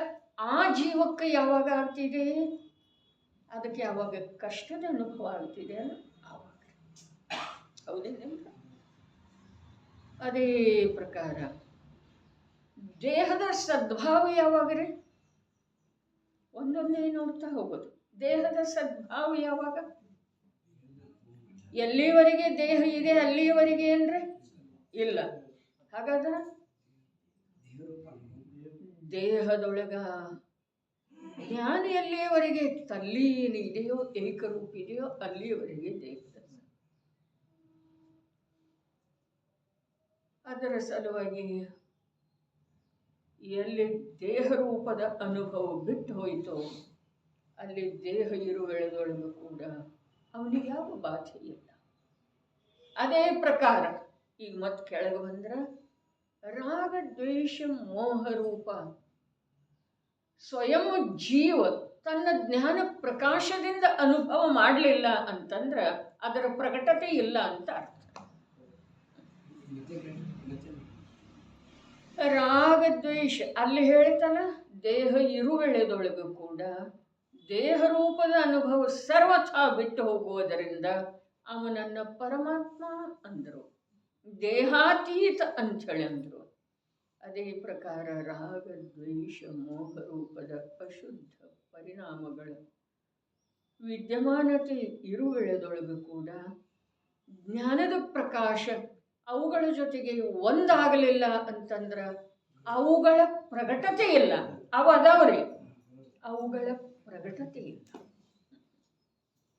ಆ ಜೀವಕ್ಕೆ ಯಾವಾಗ ಆಗ್ತಿದೆ? ಅದಕ್ಕೆ ಯಾವಾಗ ಕಷ್ಟದ ಅನುಭವ ಆಗ್ತಿದೆ ಅಲ್ಲ ಆವಾಗ. ಹೌದೇನ? ಅದೇ ಪ್ರಕಾರ ದೇಹದ ಸದ್ಭಾವ ಯಾವಾಗ್ರಿ? ಒಂದೊಂದೇ ನೋಡ್ತಾ ಹೋಗೋದು. ದೇಹದ ಸದ್ಭಾವ ಯಾವಾಗ? ಎಲ್ಲಿವರೆಗೆ ದೇಹ ಇದೆ ಅಲ್ಲಿಯವರೆಗೆ ಏನ್ರಿ? ಇಲ್ಲ. ಹಾಗಾದ್ರೆ ದೇಹದೊಳಗ ಜ್ಞಾನ ಎಲ್ಲಿಯವರೆಗೆ ತಲ್ಲೀನ ಇದೆಯೋ, ಏಕರೂಪ ಇದೆಯೋ ಅಲ್ಲಿಯವರೆಗೆ ದೇಹದ. ಅದರ ಸಲುವಾಗಿ ಎಲ್ಲಿ ದೇಹರೂಪದ ಅನುಭವ ಬಿಟ್ಟು ಹೋಯಿತೋ ಅಲ್ಲಿ ದೇಹ ಇರುವೆಳೆದೊಳಗೂ ಕೂಡ ಅವನಿಗೆ ಯಾವ ಬಾಧೆ ಇಲ್ಲ. ಅದೇ ಪ್ರಕಾರ ಈಗ ಮತ್ತೆ ಕೆಳಗೆ ಬಂದ್ರೆ ರಾಗ ದ್ವೇಷ ಮೋಹ ರೂಪ ಸ್ವಯಂ ಜೀವ ತನ್ನ ಜ್ಞಾನ ಪ್ರಕಾಶದಿಂದ ಅನುಭವ ಮಾಡಲಿಲ್ಲ ಅಂತಂದ್ರೆ ಅದರ ಪ್ರಕಟತೆ ಇಲ್ಲ ಅಂತ ಅರ್ಥ. ರಾಗದ್ವೇಷ ಅಲ್ಲಿ ಹೇಳ್ತಾನ ದೇಹ ಇರುವೆಳೆದೊಳಗೂ ಕೂಡ ದೇಹ ರೂಪದ ಅನುಭವ ಸರ್ವಥಾ ಬಿಟ್ಟು ಹೋಗುವುದರಿಂದ ಅವನನ್ನ ಪರಮಾತ್ಮ ಅಂದರು, ದೇಹಾತೀತ ಅಂಥೇಳಿ ಅಂದರು. ಅದೇ ಪ್ರಕಾರ ರಾಗ ದ್ವೇಷ ಮೋಹ ರೂಪದ ಅಶುದ್ಧ ಪರಿಣಾಮಗಳ ವಿದ್ಯಮಾನತೆ ಇರುವೆಳೆದೊಳಗೂ ಕೂಡ ಜ್ಞಾನದ ಪ್ರಕಾಶ ಅವುಗಳ ಜೊತೆಗೆ ಒಂದಾಗಲಿಲ್ಲ ಅಂತಂದ್ರೆ ಅವುಗಳ ಪ್ರಕಟತೆ ಇಲ್ಲ. ಅವು ಅದಾವ್ರಿ, ಅವುಗಳ ಪ್ರಕಟತೆ ಇಲ್ಲ.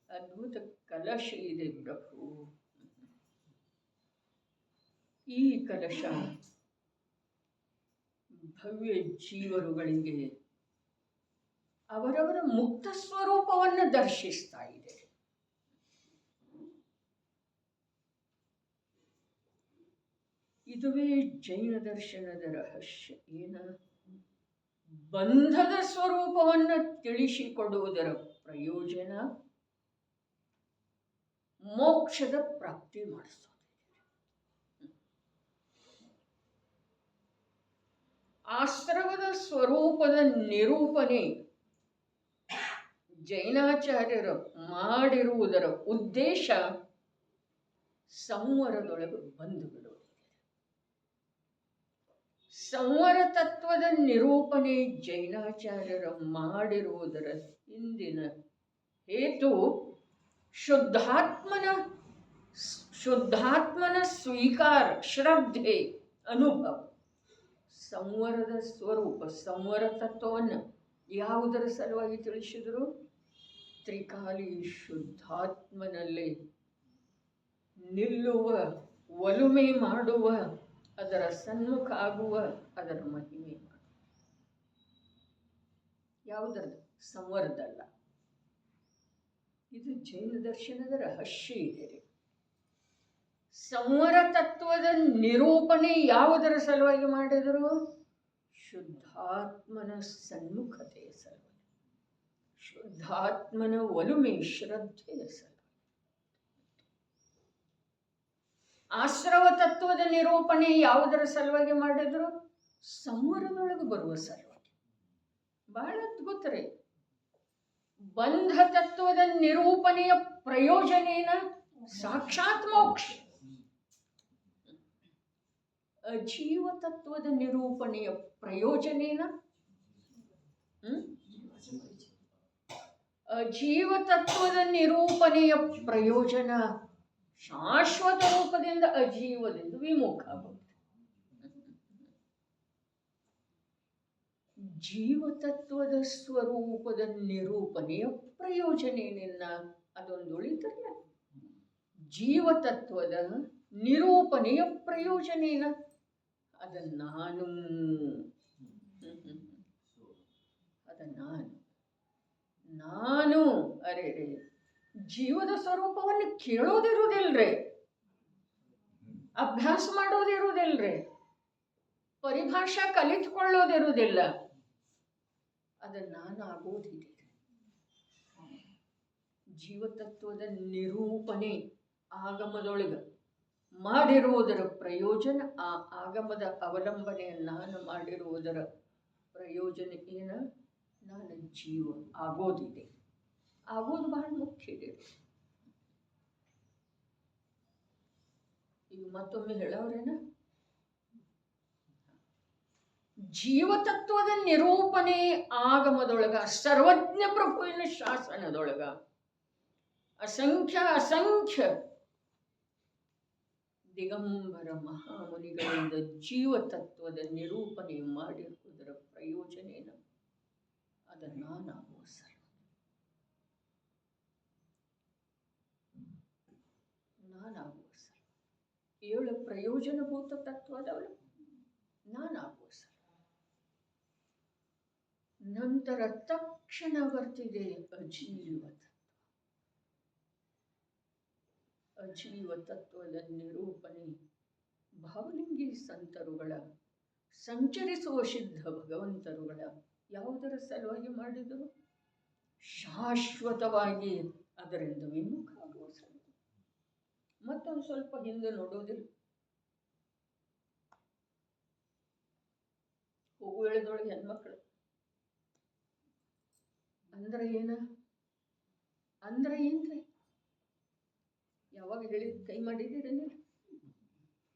ಅದ್ಭುತ ಕಲಶ ಇದೆ ಪ್ರಭು. ಈ ಕಲಶ ಭವ್ಯ ಜೀವರುಗಳಿಗೆ ಅವರವರ ಮುಕ್ತ ಸ್ವರೂಪವನ್ನು ದರ್ಶಿಸ್ತಾ ಇದೆ. ಇದುವೇ ಜೈನ ದರ್ಶನದ ರಹಸ್ಯ. ಏನ ಬಂಧದ ಸ್ವರೂಪವನ್ನು ತಿಳಿಸಿಕೊಡುವುದರ ಪ್ರಯೋಜನ ಮೋಕ್ಷದ ಪ್ರಾಪ್ತಿ ಮಾಡಿಸೋದು. ಆಶ್ರವದ ಸ್ವರೂಪದ ನಿರೂಪಣೆ ಜೈನಾಚಾರ್ಯರು ಮಾಡಿರುವುದರ ಉದ್ದೇಶ ಸಂವರದೊಳಗೆ ಬಂದು ಬಿಡುವುದು. ಸಂವರ ತತ್ವದ ನಿರೂಪಣೆ ಜೈನಾಚಾರ್ಯರು ಮಾಡಿರುವುದರ ಹಿಂದಿನ ಹೇತು ಶುದ್ಧಾತ್ಮನ ಸ್ವೀಕಾರ, ಶ್ರದ್ಧೆ, ಅನುಭವ. ಸಂವರದ ಸ್ವರೂಪ ಸಂವರ ತತ್ವವನ್ನು ಯಾವುದರ ಸಲುವಾಗಿ ತಿಳಿಸಿದರು? ತ್ರಿಕಾಲಿ ಶುದ್ಧಾತ್ಮನಲ್ಲಿ ನಿಲ್ಲುವ, ಒಲುಮೆ ಮಾಡುವ, ಅದರ ಸನ್ಮುಖ ಆಗುವ, ಅದರ ಮಹಿಮೆ ಮಾಡುವ. ಯಾವುದರದು? ಸಂವರದಲ್ಲ. ಇದು ಜೈನ ದರ್ಶನದ ರಹಸ್ಯ ಇದೆ. ಸಂವರ ತತ್ವದ ನಿರೂಪಣೆ ಯಾವುದರ ಸಲುವಾಗಿ ಮಾಡಿದರು? ಶುದ್ಧಾತ್ಮನ ಸನ್ಮುಖತೆಯ ಸಲುವಾಗಿ, ಶುದ್ಧಾತ್ಮನ ಒಲುಮೆ, ಶ್ರದ್ಧೆಯ ಸಲುವಾಗಿ. ಆಶ್ರವ ತತ್ವದ ನಿರೂಪಣೆ ಯಾವುದರ ಸಲುವಾಗಿ ಮಾಡಿದ್ರು? ಸಂವರದೊಳಗೆ ಬರುವ ಸಲುವಾಗಿ. ಬಹಳ ಅದ್ಭುತ ರೀ. ಬಂಧ ತತ್ವದ ನಿರೂಪಣೆಯ ಪ್ರಯೋಜನೇನ? ಸಾಕ್ಷಾತ್ ಮೋಕ್ಷ. ಅಜೀವ ತತ್ವದ ನಿರೂಪಣೆಯ ಪ್ರಯೋಜನೇನ? ಅಜೀವ ತತ್ವದ ನಿರೂಪಣೆಯ ಪ್ರಯೋಜನ ಶಾಶ್ವತ ರೂಪದಿಂದ ಅಜೀವದಿಂದ ವಿಮುಖ ಆಗುತ್ತೆ. ಜೀವತತ್ವದ ಸ್ವರೂಪದ ನಿರೂಪಣೆಯ ಪ್ರಯೋಜನೇನಿಲ್ಲ. ಅದೊಂದು ಉಳಿತಲ್ಲ. ಜೀವತತ್ವದ ನಿರೂಪಣೆಯ ಪ್ರಯೋಜನೇನ? ಅದ ನಾನು, ನಾನು ಅರೆ ಜೀವದ ಸ್ವರೂಪವನ್ನು ಕೇಳೋದಿರುವುದಿಲ್ರಿ, ಅಭ್ಯಾಸ ಮಾಡೋದಿರುವುದಿಲ್ರಿ, ಪರಿಭಾಷಾ ಕಲಿತುಕೊಳ್ಳೋದಿರುವುದಿಲ್ಲ. ಅದ ನಾನು ಆಗೋದಿದೆ. ಜೀವತತ್ವದ ನಿರೂಪಣೆ ಆಗಮದೊಳಗೆ ಮಾಡಿರುವುದರ ಪ್ರಯೋಜನ, ಆ ಆಗಮದ ಅವಲಂಬನೆ ನಾನು ಮಾಡಿರುವುದರ ಪ್ರಯೋಜನ ಏನ? ನಾನು ಜೀವ ಆಗೋದಿದೆ. ಆಗೋದು ಬಹಳ ಮುಖ್ಯ ಇದೆ. ಈಗ ಮತ್ತೊಮ್ಮೆ ಹೇಳವ್ರೇನ? ಜೀವತತ್ವದ ನಿರೂಪಣೆ ಆಗಮದೊಳಗ, ಸರ್ವಜ್ಞ ಪ್ರಭುವಿನ ಶಾಸನದೊಳಗ ಅಸಂಖ್ಯ ದಿಗಂಬರ ಮಹಾಮುನಿಗಳಿಂದ ಜೀವತತ್ವದ ನಿರೂಪಣೆ ಮಾಡಿರುವುದರ ಪ್ರಯೋಜನೇನ? ಅದ ನಾನಾಗುವ ಸರ್. ನಾನಾಗುವ ಸರ್. 7 ಪ್ರಯೋಜನಭೂತ ತತ್ವ ಅದಾವಲ್ಲ, ನಾನಾಗುವ ಸಲ ನಂತರ ತಕ್ಷಣ ಬರ್ತಿದೆ ಅಜೀವ ತತ್ವ. ಅಜೀವ ತತ್ವದ ನಿರೂಪಣೆ ಭಾವಲಿಂಗಿ ಸಂತರುಗಳ, ಸಂಚರಿಸುವ ಸಿದ್ಧ ಭಗವಂತರುಗಳ ಯಾವುದರ ಸಲುವಾಗಿ ಮಾಡಿದರು? ಶಾಶ್ವತವಾಗಿ ಅದರಿಂದ ವಿಮುಖ ಆಗುವ ಸಲುವಾಗಿ. ಮತ್ತೊಂದು ಸ್ವಲ್ಪ ಹಿಂದೆ ನೋಡೋದಿಲ್ಲ, ಹೋಗು ಎಳೆದೊಳಗೆ ಹೆಣ್ಮಕ್ಳು ಅಂದ್ರೆ ಏನ್ರಿ? ಯಾವಾಗ ಹೇಳಿ ಕೈ ಮಾಡಿದ್ದೀರಿ ನೀವು?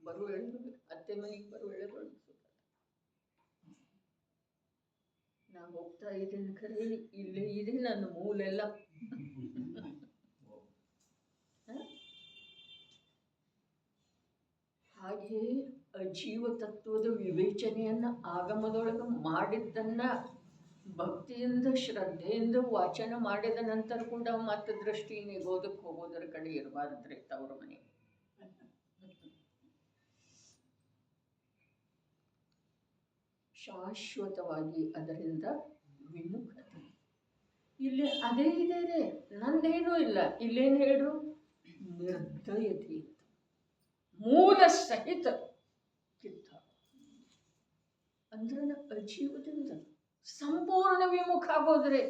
ಬರು ಎಳೆದು ಅತ್ತೆ ಮನೆಗೆ ಬರು ಎಳೆದೊಳಗೆ ನಾ ಹೋಗ್ತಾ ಇದ್ದೀನಿ, ಖರೆ ಇಲ್ಲೇ ಇದೆ ನನ್ನ ಮೂಲೆಲ್ಲ. ಹಾಗೆ ಅಜೀವ ತತ್ವದ ವಿವೇಚನೆಯನ್ನ ಆಗಮದೊಳಗೆ ಮಾಡಿದ್ದನ್ನ ಭಕ್ತಿಯಿಂದ ಶ್ರದ್ಧೆಯಿಂದ ವಾಚನ ಮಾಡಿದ ನಂತರ ಕೂಡ ಮತ್ತೆ ದೃಷ್ಟಿ ನಿಗೋದಕ್ಕೆ ಹೋಗೋದರ ಕಡೆ ಇರಬಾರ್ದ್ರಿ ತವ್ರ ಮನೆ. ಶಾಶ್ವತವಾಗಿ ಅದರಿಂದ ವಿಮುಖತೆ. ಇಲ್ಲಿ ಅದೇ ಇದೆ ರೀ, ನಂದೇನೂ ಇಲ್ಲ. ಇಲ್ಲೇನು ಹೇಳ್ರು? ನಿರ್ದಯತೆ, ಮೂಲ ಸಹಿತ ಕಿತ್ತ ಅಂದ್ರೆ ಅಜೀವದಿಂದ ಸಂಪೂರ್ಣ ವಿಮುಖ ಆಗೋದ್ರೆ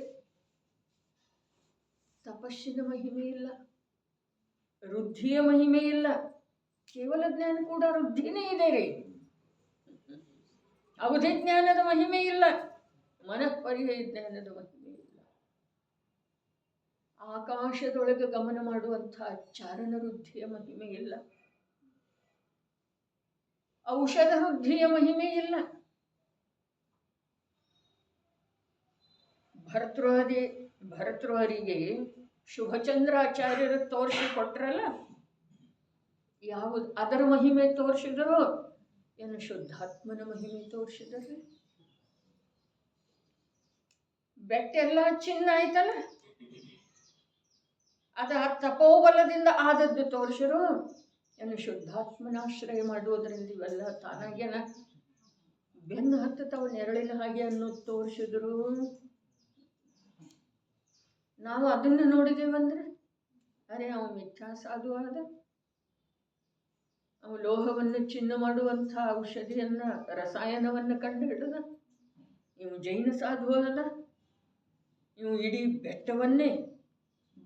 ತಪಸ್ಸಿನ ಮಹಿಮೆ ಇಲ್ಲ, ವೃದ್ಧಿಯ ಮಹಿಮೆ ಇಲ್ಲ. ಕೇವಲ ಜ್ಞಾನ ಕೂಡ ವೃದ್ಧಿನೇ ಇದೆ ರೀ. ಅವಧಿ ಜ್ಞಾನದ ಮಹಿಮೆ ಇಲ್ಲ, ಮನಃಪರ್ಯಾಯ ಜ್ಞಾನದ ಮಹಿಮೆ ಇಲ್ಲ. ಆಕಾಶದೊಳಗೆ ಗಮನ ಮಾಡುವಂತಹ ಚಾರಣ ವೃದ್ಧಿಯ ಮಹಿಮೆ ಇಲ್ಲ, ಔಷಧ ವೃದ್ಧಿಯ ಮಹಿಮೆ ಇಲ್ಲ. ಭರ್ತೃಹರಿಗೆ ಶುಭಚಂದ್ರಾಚಾರ್ಯರು ತೋರಿಸಿ ಕೊಟ್ರಲ್ಲ, ಯಾವುದು ಅದರ ಮಹಿಮೆ ತೋರಿಸಿದ್ರು? ಏನು ಶುದ್ಧಾತ್ಮನ ಮಹಿಮೆ ತೋರಿಸಿದರೆ? ಬೆಟ್ಟೆಲ್ಲ ಚಿನ್ನ ಆಯ್ತಲ್ಲ, ಅದ ತಪೋಬಲದಿಂದ ಆದದ್ದು ತೋರಿಸಿರು? ಏನು ಶುದ್ಧಾತ್ಮನಾಶ್ರಯ ಮಾಡುವುದರಿಂದ ಇವೆಲ್ಲ ತಾನಾಗ್ಯನ ಬೆನ್ನು ಹತ್ತತಾವ ನೆರಳಿನ ಹಾಗೆ ಅನ್ನೋದು ತೋರಿಸಿದ್ರು? ನಾವು ಅದನ್ನು ನೋಡಿದೇವಂದ್ರೆ ಅರೆ ಅವ ಮಿಥ್ಯಾ ಸಾಧು ಆದ, ಅವ ಲೋಹವನ್ನು ಚಿನ್ನ ಮಾಡುವಂಥ ಔಷಧಿಯನ್ನ ರಸಾಯನವನ್ನು ಕಂಡು ಹಿಡಿದ, ಇವು ಜೈನ ಸಾಧು ಆದ, ಇವು ಇಡೀ ಬೆಟ್ಟವನ್ನೇ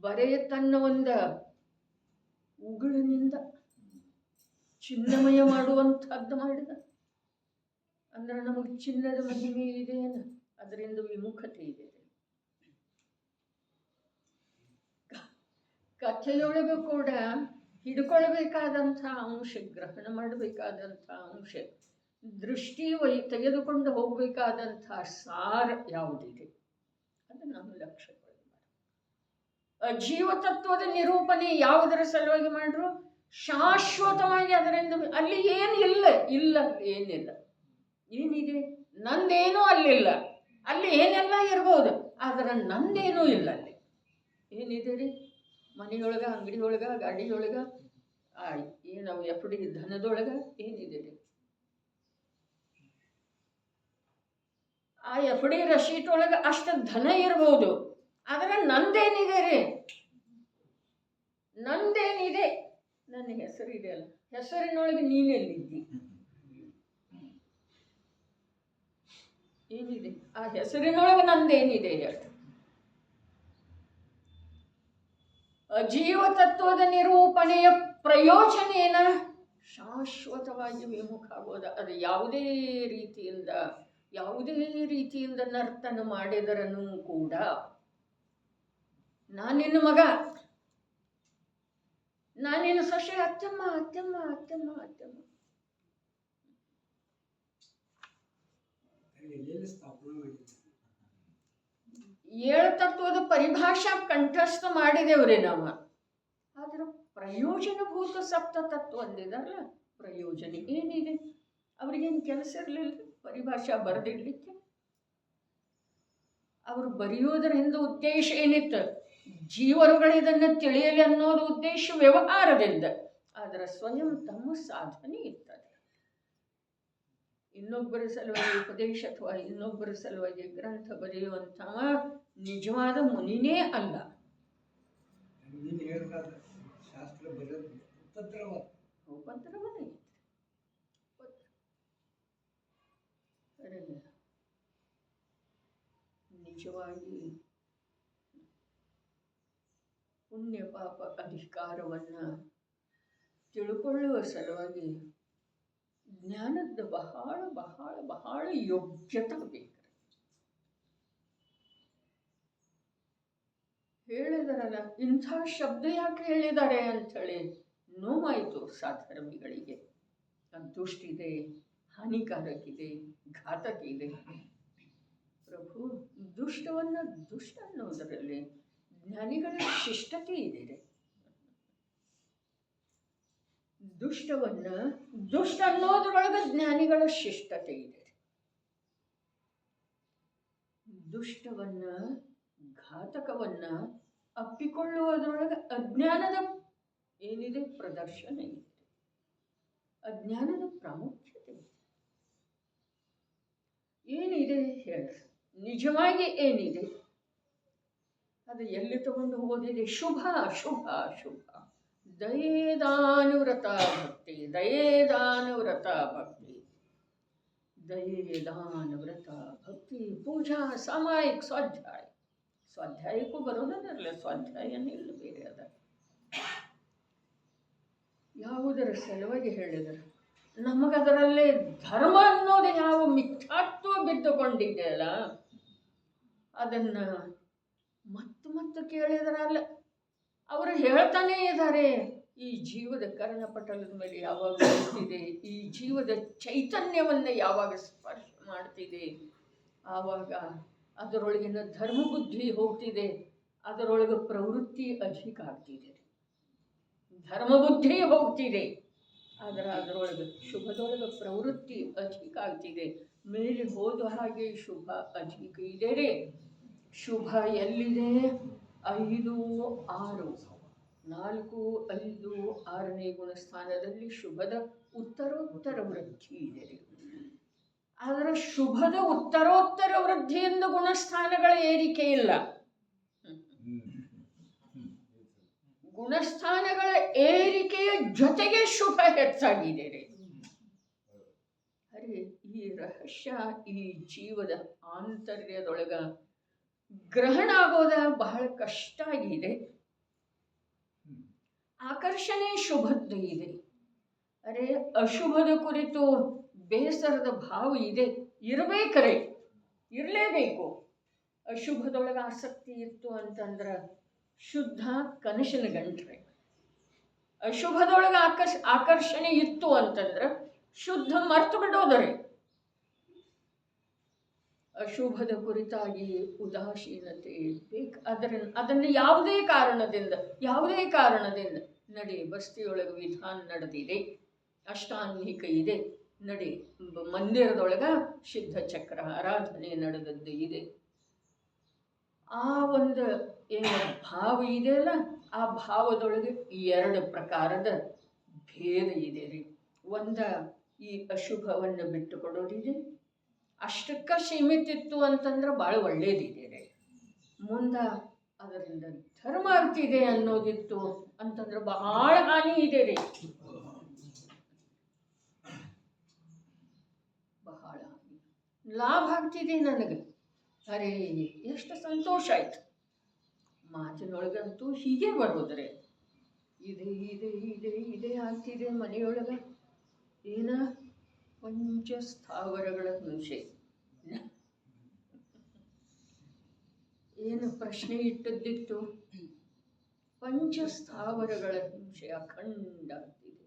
ಬರೇ ತನ್ನ ಒಂದು ಉಗುಳಿನಿಂದ ಚಿನ್ನಮಯ ಮಾಡುವಂಥದ್ದು ಮಾಡಿದ. ಅಂದ್ರೆ ನಮಗೆ ಚಿನ್ನದ ಮಹಿಮೆ ಇದೆಯೇನು? ಅದರಿಂದ ವಿಮುಖತೆ ಇದೆ. ಕಥೆಯೊಳಗೂ ಕೂಡ ಹಿಡ್ಕೊಳ್ಬೇಕಾದಂಥ ಅಂಶ, ಗ್ರಹಣ ಮಾಡಬೇಕಾದಂಥ ಅಂಶ, ದೃಷ್ಟಿ ತೆಗೆದುಕೊಂಡು ಹೋಗಬೇಕಾದಂಥ ಸಾರ ಯಾವುದಿದೆ ಅದನ್ನು ನಾವು ಲಕ್ಷ್ಯ ಕೊಡಬೇಕು. ಅಜೀವ ತತ್ವದ ನಿರೂಪಣೆ ಯಾವುದರ ಸಲುವಾಗಿ ಮಾಡ್ರು? ಶಾಶ್ವತವಾಗಿ ಅದರಿಂದ ಅಲ್ಲಿ ಏನಿಲ್ಲ, ಇಲ್ಲ ಏನಿಲ್ಲ. ಏನಿದೆ? ನಂದೇನೂ ಅಲ್ಲಿಲ್ಲ. ಅಲ್ಲಿ ಏನೆಲ್ಲ ಇರ್ಬೋದು, ಆದರೆ ನಂದೇನೂ ಇಲ್ಲ. ಅಲ್ಲಿ ಏನಿದೆ ರೀ? ಮನೆಯೊಳಗೆ, ಅಂಗಡಿಯೊಳಗೆ, ಗಾಡಿಯೊಳಗೆ, ಏನು ಎಫ್.ಡಿ ಧನದೊಳಗೆ ಏನಿದೆ ರೀ? ಆ ಎಫ್.ಡಿ ರಶೀಟ್ ಒಳಗೆ ಅಷ್ಟು ಧನ ಇರ್ಬೋದು, ಆದರೆ ನಂದೇನಿದೆ ರೀ? ನಂದೇನಿದೆ? ನನ್ನ ಹೆಸರಿದೆ ಅಲ್ಲ, ಹೆಸರಿನೊಳಗೆ ನೀನೆಲ್ಲಿದ್ದಿ? ಏನಿದೆ ಆ ಹೆಸರಿನೊಳಗೆ? ನಂದೇನಿದೆ ಹೇಳಿ? ಅಜೀವ ತತ್ವದ ನಿರೂಪಣೆಯ ಪ್ರಯೋಜನ ಏನ? ಶಾಶ್ವತವಾಗಿ ವಿಮುಖ ಆಗೋದ. ಅದು ಯಾವುದೇ ರೀತಿಯಿಂದ ನರ್ತನ ಮಾಡಿದರನೂ ಕೂಡ ನಾನಿನ್ನ ಮಗ, ನಾನೇನು ಸೊಸೆ, ಅತ್ತಮ್ಮ ಅತ್ತಮ್ಮ ಅತ್ತಮ್ಮ ಅತ್ತಮ್ಮ. ಏಳು ತತ್ವದ ಪರಿಭಾಷಾ ಕಂಠಸ್ಥ ಮಾಡಿದೇವ್ರಿ ನಾವು. ಆದ್ರೆ ಪ್ರಯೋಜನಭೂತ ಸಪ್ತ ತತ್ವ ಅಂದಿದಾರಲ್ಲ, ಪ್ರಯೋಜನ ಏನಿದೆ? ಅವ್ರಿಗೇನು ಕೆಲಸ ಇರಲಿಲ್ಲ ಪರಿಭಾಷಾ ಬರೆದಿಡ್ಲಿಕ್ಕೆ. ಅವರು ಬರೆಯೋದರಿಂದ ಉದ್ದೇಶ ಏನಿತ್ತು? ಜೀವರುಗಳಿದನ್ನು ತಿಳಿಯಲಿ ಅನ್ನೋದು ಉದ್ದೇಶ ವ್ಯವಹಾರದಿಂದ. ಆದರೆ ಸ್ವಯಂ ತಮ್ಮ ಸಾಧನೆ ಇರ್ತದೆ. ಇನ್ನೊಬ್ಬರ ಸಲುವಾಗಿ ಉಪದೇಶ ಅಥವಾ ಇನ್ನೊಬ್ಬರ ಸಲುವಾಗಿ ಗ್ರಂಥ ಬರೆಯುವಂಥವ ನಿಜವಾದ ಮುನಿನೇ ಅಲ್ಲ. ಶಾಸ್ತ್ರ ಬರೆಯೋದು ಉಪದ್ರವನೇ ನಿಜವಾಗಿ ಪುಣ್ಯ ಪಾಪ ಅಧಿಕಾರವನ್ನು ತಿಳ್ಕೊಳ್ಳುವ ಸಲುವಾಗಿ ಜ್ಞಾನದ ಬಹಳ ಬಹಳ ಬಹಳ ಯೋಗ್ಯತೆ ಬೇಕು. ಹೇಳಿದಾರಲ್ಲ, ಇಂಥ ಶಬ್ದ ಯಾಕೆ ಹೇಳಿದ್ದಾರೆ ಅಂಥೇಳಿ ನೋವಾಯಿತು ಸಾಧರ್ಮಿಗಳಿಗೆ. ದುಷ್ಟಿದೆ, ಹಾನಿಕಾರಕ್ಕಿದೆ, ಘಾತಕಿದೆ. ಪ್ರಭು, ದುಷ್ಟವನ್ನು ದುಷ್ಟ ಅನ್ನೋದರಲ್ಲಿ ಜ್ಞಾನಿಗಳ ಶಿಷ್ಟತೆ ಇದೆ. ದುಷ್ಟವನ್ನು ದುಷ್ಟ ಅನ್ನೋದ್ರೊಳಗೆ ಜ್ಞಾನಿಗಳ ಶಿಷ್ಟತೆ ಇದೆ. ದುಷ್ಟವನ್ನ ಘಾತಕವನ್ನ ಅಪ್ಪಿಕೊಳ್ಳುವುದರೊಳಗೆ ಅಜ್ಞಾನದ ಏನಿದೆ ಪ್ರದರ್ಶನ ಇದೆ, ಅಜ್ಞಾನದ ಪ್ರಾಮುಖ್ಯತೆ ಇದೆ. ಏನಿದೆ ಹೇಳ, ನಿಜವಾಗಿ ಏನಿದೆ ಅದು ಎಲ್ಲಿ ತಗೊಂಡು ಓದಿದೆ? ಶುಭ ಶುಭ ಶುಭ, ದಯೇದಾನುವ್ರತ ಭಕ್ತಿ, ದಯೇದಾನುವ್ರತ ಭಕ್ತಿ, ದಯೇದಾನುವ್ರತ ಭಕ್ತಿ, ಪೂಜಾ ಸಾಮಾಯಿಕ ಸ್ವಾಧ್ಯಾಯ. ಸ್ವಾಧ್ಯಾಯಕ್ಕೂ ಬರೋದಲ್ಲ, ಸ್ವಾಧ್ಯಾಯನೇ ಇಲ್ಲ, ಬೇರೆ ಅದ. ಯಾವುದರ ಸಲುವಾಗಿ ಹೇಳಿದರು? ನಮಗದರಲ್ಲೇ ಧರ್ಮ ಅನ್ನೋದು ಯಾವ ಮಿಥ್ಯಾತ್ವ ಬಿದ್ದುಕೊಂಡಿದೆಯಲ್ಲ, ಅದನ್ನು ಮತ್ತು ಕೇಳಿದರಲ್ಲ. ಅವರು ಹೇಳ್ತಾನೇ ಇದ್ದಾರೆ, ಈ ಜೀವದ ಕರ್ಣಪಟಲದ ಮೇಲೆ ಯಾವಾಗ ಹೋಗ್ತಿದೆ, ಈ ಜೀವದ ಚೈತನ್ಯವನ್ನು ಯಾವಾಗ ಸ್ಪರ್ಶ ಮಾಡ್ತಿದೆ, ಆವಾಗ ಅದರೊಳಗಿನ ಧರ್ಮಬುದ್ಧಿ ಹೋಗ್ತಿದೆ, ಅದರೊಳಗೆ ಪ್ರವೃತ್ತಿ ಅಧಿಕ ಆಗ್ತಿದೆ. ಧರ್ಮಬುದ್ಧಿ ಹೋಗ್ತಿದೆ, ಆದರೆ ಅದರೊಳಗೆ ಶುಭದೊಳಗೆ ಪ್ರವೃತ್ತಿ ಅಧಿಕ ಆಗ್ತಿದೆ. ಮೇಲೆ ಹೋದ ಹಾಗೆ ಶುಭ ಅಧಿಕ ಇದೆ ರೀ. ಶುಭ ಎಲ್ಲಿದೆ? 5, 6, 4, 5, 6ನೇ ಗುಣಸ್ಥಾನದಲ್ಲಿ ಶುಭದ ಉತ್ತರೋತ್ತರ ವೃದ್ಧಿ ಇದೆ ರೀ. ಆದರೆ ಶುಭದ ಉತ್ತರೋತ್ತರ ವೃದ್ಧಿಯಿಂದ ಗುಣಸ್ಥಾನಗಳ ಏರಿಕೆ ಇಲ್ಲ. ಗುಣಸ್ಥಾನಗಳ ಏರಿಕೆಯ ಜೊತೆಗೆ ಶುಭ ಹೆಚ್ಚಾಗಿದೆ ರೀ. ಅರೆ, ಈ ರಹಸ್ಯ ಈ ಜೀವದ ಆಂತರ್ಯದೊಳಗ ಗ್ರಹಣ ಆಗೋದ ಬಹಳ ಕಷ್ಟ ಆಗಿದೆ. ಆಕರ್ಷಣೆ ಶುಭದ್ದು ಇದೆ, ಅರೆ ಅಶುಭದ ಕುರಿತು ಬೇಸರದ ಭಾವ ಇದೆ. ಇರಬೇಕರೆ, ಇರಲೇಬೇಕು. ಅಶುಭದೊಳಗೆ ಆಸಕ್ತಿ ಇತ್ತು ಅಂತಂದ್ರೆ ಶುದ್ಧ ಕನಸಿನ ಗಂಟ್ರೆ. ಅಶುಭದೊಳಗೆ ಆಕರ್ಷಣೆ ಇತ್ತು ಅಂತಂದ್ರೆ ಶುದ್ಧ ಮರ್ತು ಬಿಡೋದರೆ. ಅಶುಭದ ಕುರಿತಾಗಿ ಉದಾಸೀನತೆ ಬೇಕು. ಅದನ್ನು ಯಾವುದೇ ಕಾರಣದಿಂದ ನಡಿ, ಬಸ್ತಿಯೊಳಗೆ ವಿಧಾನ ನಡೆದಿದೆ, ಅಷ್ಟಾಂಗಿಕ ಇದೆ, ನಡಿ ಮಂದಿರದೊಳಗೆ ಸಿದ್ಧ ಚಕ್ರ ಆರಾಧನೆ ನಡೆದದ್ದು ಇದೆ. ಆ ಒಂದು ಏನು ಭಾವ ಇದೆಯಲ್ಲ, ಆ ಭಾವದೊಳಗೆ 2 ಪ್ರಕಾರದ ಭೇದ ಇದೆ ರೀ. ಈ ಅಶುಭವನ್ನು ಬಿಟ್ಟು ಕೊಡೋದಿದೆ, ಅಷ್ಟಕ್ಕೆ ಸೀಮಿತ ಇತ್ತು ಅಂತಂದ್ರೆ ಭಾಳ ಒಳ್ಳೇದಿದೆ ರೀ. ಮುಂದೆ ಅದರಿಂದ ಧರ್ಮ ಆಗ್ತಿದೆ ಅನ್ನೋದಿತ್ತು ಅಂತಂದ್ರೆ ಬಹಳ ಹಾನಿ ಇದೆ ರೀ, ಬಹಳ ಹಾನಿ. ಲಾಭ ಆಗ್ತಿದೆ ನನಗೆ, ಅರೆ ಎಷ್ಟು ಸಂತೋಷ ಆಯ್ತು. ಮಾತಿನೊಳಗಂತೂ ಹೀಗೆ ಬರೋದ್ರೆ ಇದೆ ಆಗ್ತಿದೆ ಮನೆಯೊಳಗೆ. ಏನ ಪಂಚಸ್ಥಾವರಗಳ ಹಿಂಸೆ. ಏನು ಪ್ರಶ್ನೆ ಇಟ್ಟದ್ದಿತ್ತು? ಪಂಚಸ್ಥಾವರಗಳ ಹಿಂಸೆ ಅಖಂಡ ಆಗ್ತಿದೆ.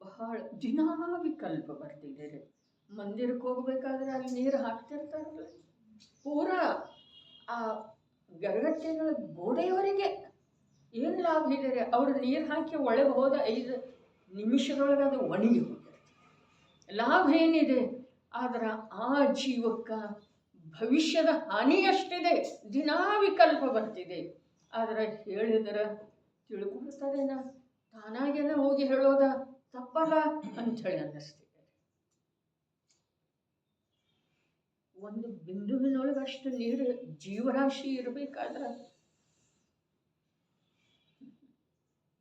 ಬಹಳ ದಿನಾ ವಿಕಲ್ಪ ಬರ್ತಿದೆ ರೀ. ಮಂದಿರಕ್ಕೆ ಹೋಗ್ಬೇಕಾದ್ರೆ ಅಲ್ಲಿ ನೀರು ಹಾಕ್ತಿರ್ತಾರಲ್ಲ, ಪೂರಾ ಆ ಗರಗಟ್ಟೆಗಳ ಗೋಡೆಯವರೆಗೆ ಏನು ಲಾಭ ಇದೆ ರೀ. ಅವ್ರು ನೀರು ಹಾಕಿ ಒಳಗೆ ಹೋದ 5 ನಿಮಿಷದೊಳಗೆ ಅದು ಒಣಗಿ ಹೋಗಿರುತ್ತೆ. ಲಾಭ ಏನಿದೆ? ಆದ್ರೆ ಆ ಜೀವಕ್ಕೆ ಭವಿಷ್ಯದ ಹಾನಿ ಅಷ್ಟಿದೆ. ದಿನಾ ವಿಕಲ್ಪ ಬರ್ತಿದೆ. ಆದರೆ ಹೇಳಿದ್ರೆ ತಿಳ್ಕೊಳ್ತಾರೇನ? ತಾನಾಗೇನೆ ಹೋಗಿ ಹೇಳೋದ ತಪ್ಪಲ್ಲ ಅಂಥೇಳಿ ಅನ್ನಿಸ್ತಿದೆ. ಒಂದು ಬಿಂದುವಿನೊಳಗೆ ಅಷ್ಟು ನೀರು ಜೀವರಾಶಿ ಇರಬೇಕಾದ್ರೆ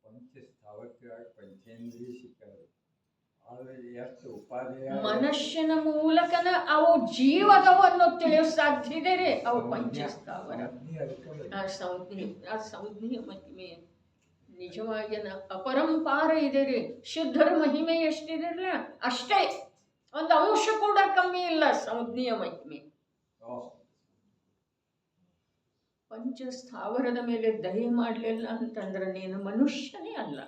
ಪಂಚಸ್ಥಾವರಕ್ಕೆ ಪಂಚೇಂದ್ರಿಯ ಸಿಕ್ಕದು. ಆದರೆ ಎಷ್ಟು ಉಪಾಧ್ಯಾಯ ಮನುಷ್ಯನ ಮೂಲಕನ ಅವು ಜೀವದವನ್ನು ತಿಳಿಯೋ ಸಾಧ್ಯ ಇದೆ ರೀ. ಅವು ಪಂಚಸ್ಥಾವರ ಆ ಸಂಜ್ಞೆಯ ಮಹಿಮೆ ನಿಜವಾಗಿನ ಅಪರಂಪಾರ ಇದೆ ರೀ. ಶುದ್ಧರ ಮಹಿಮೆ ಎಷ್ಟಿದೆ ಅಷ್ಟೇ, ಒಂದು ಅಂಶ ಕೂಡ ಕಮ್ಮಿ ಇಲ್ಲ ಸಂಜ್ಞೆಯ ಮಹಿಮೆ. ಪಂಚಸ್ಥಾವರದ ಮೇಲೆ ದಯೆ ಮಾಡಲಿಲ್ಲ ಅಂತಂದ್ರೆ ನೀನು ಮನುಷ್ಯನೇ ಅಲ್ಲ.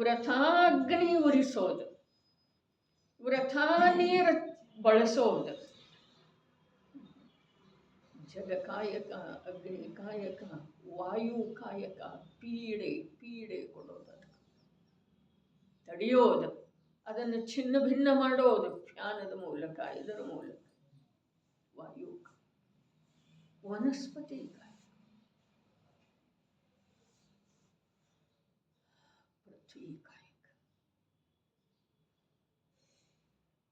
ವ್ರತಾಗ್ನಿ ಉರಿಸೋದು, ವ್ರತಾ ನೀರು ಬಳಸೋದು, ಜಲಕಾಯಕ, ಅಗ್ನಿ ಕಾಯಕ, ವಾಯು ಕಾಯಕ, ಪೀಡೆ ಕೊಡೋದು, ತಡೆಯೋದು, ಅದನ್ನು ಚಿನ್ನ ಭಿನ್ನ ಮಾಡೋದು ಫ್ಯಾನದ ಮೂಲಕ, ಇದರ ಮೂಲಕ. ವಾಯು ವನಸ್ಪತಿ ಕಾಯಕ, ಪೃಥ್ವಿ ಕಾಯಕ,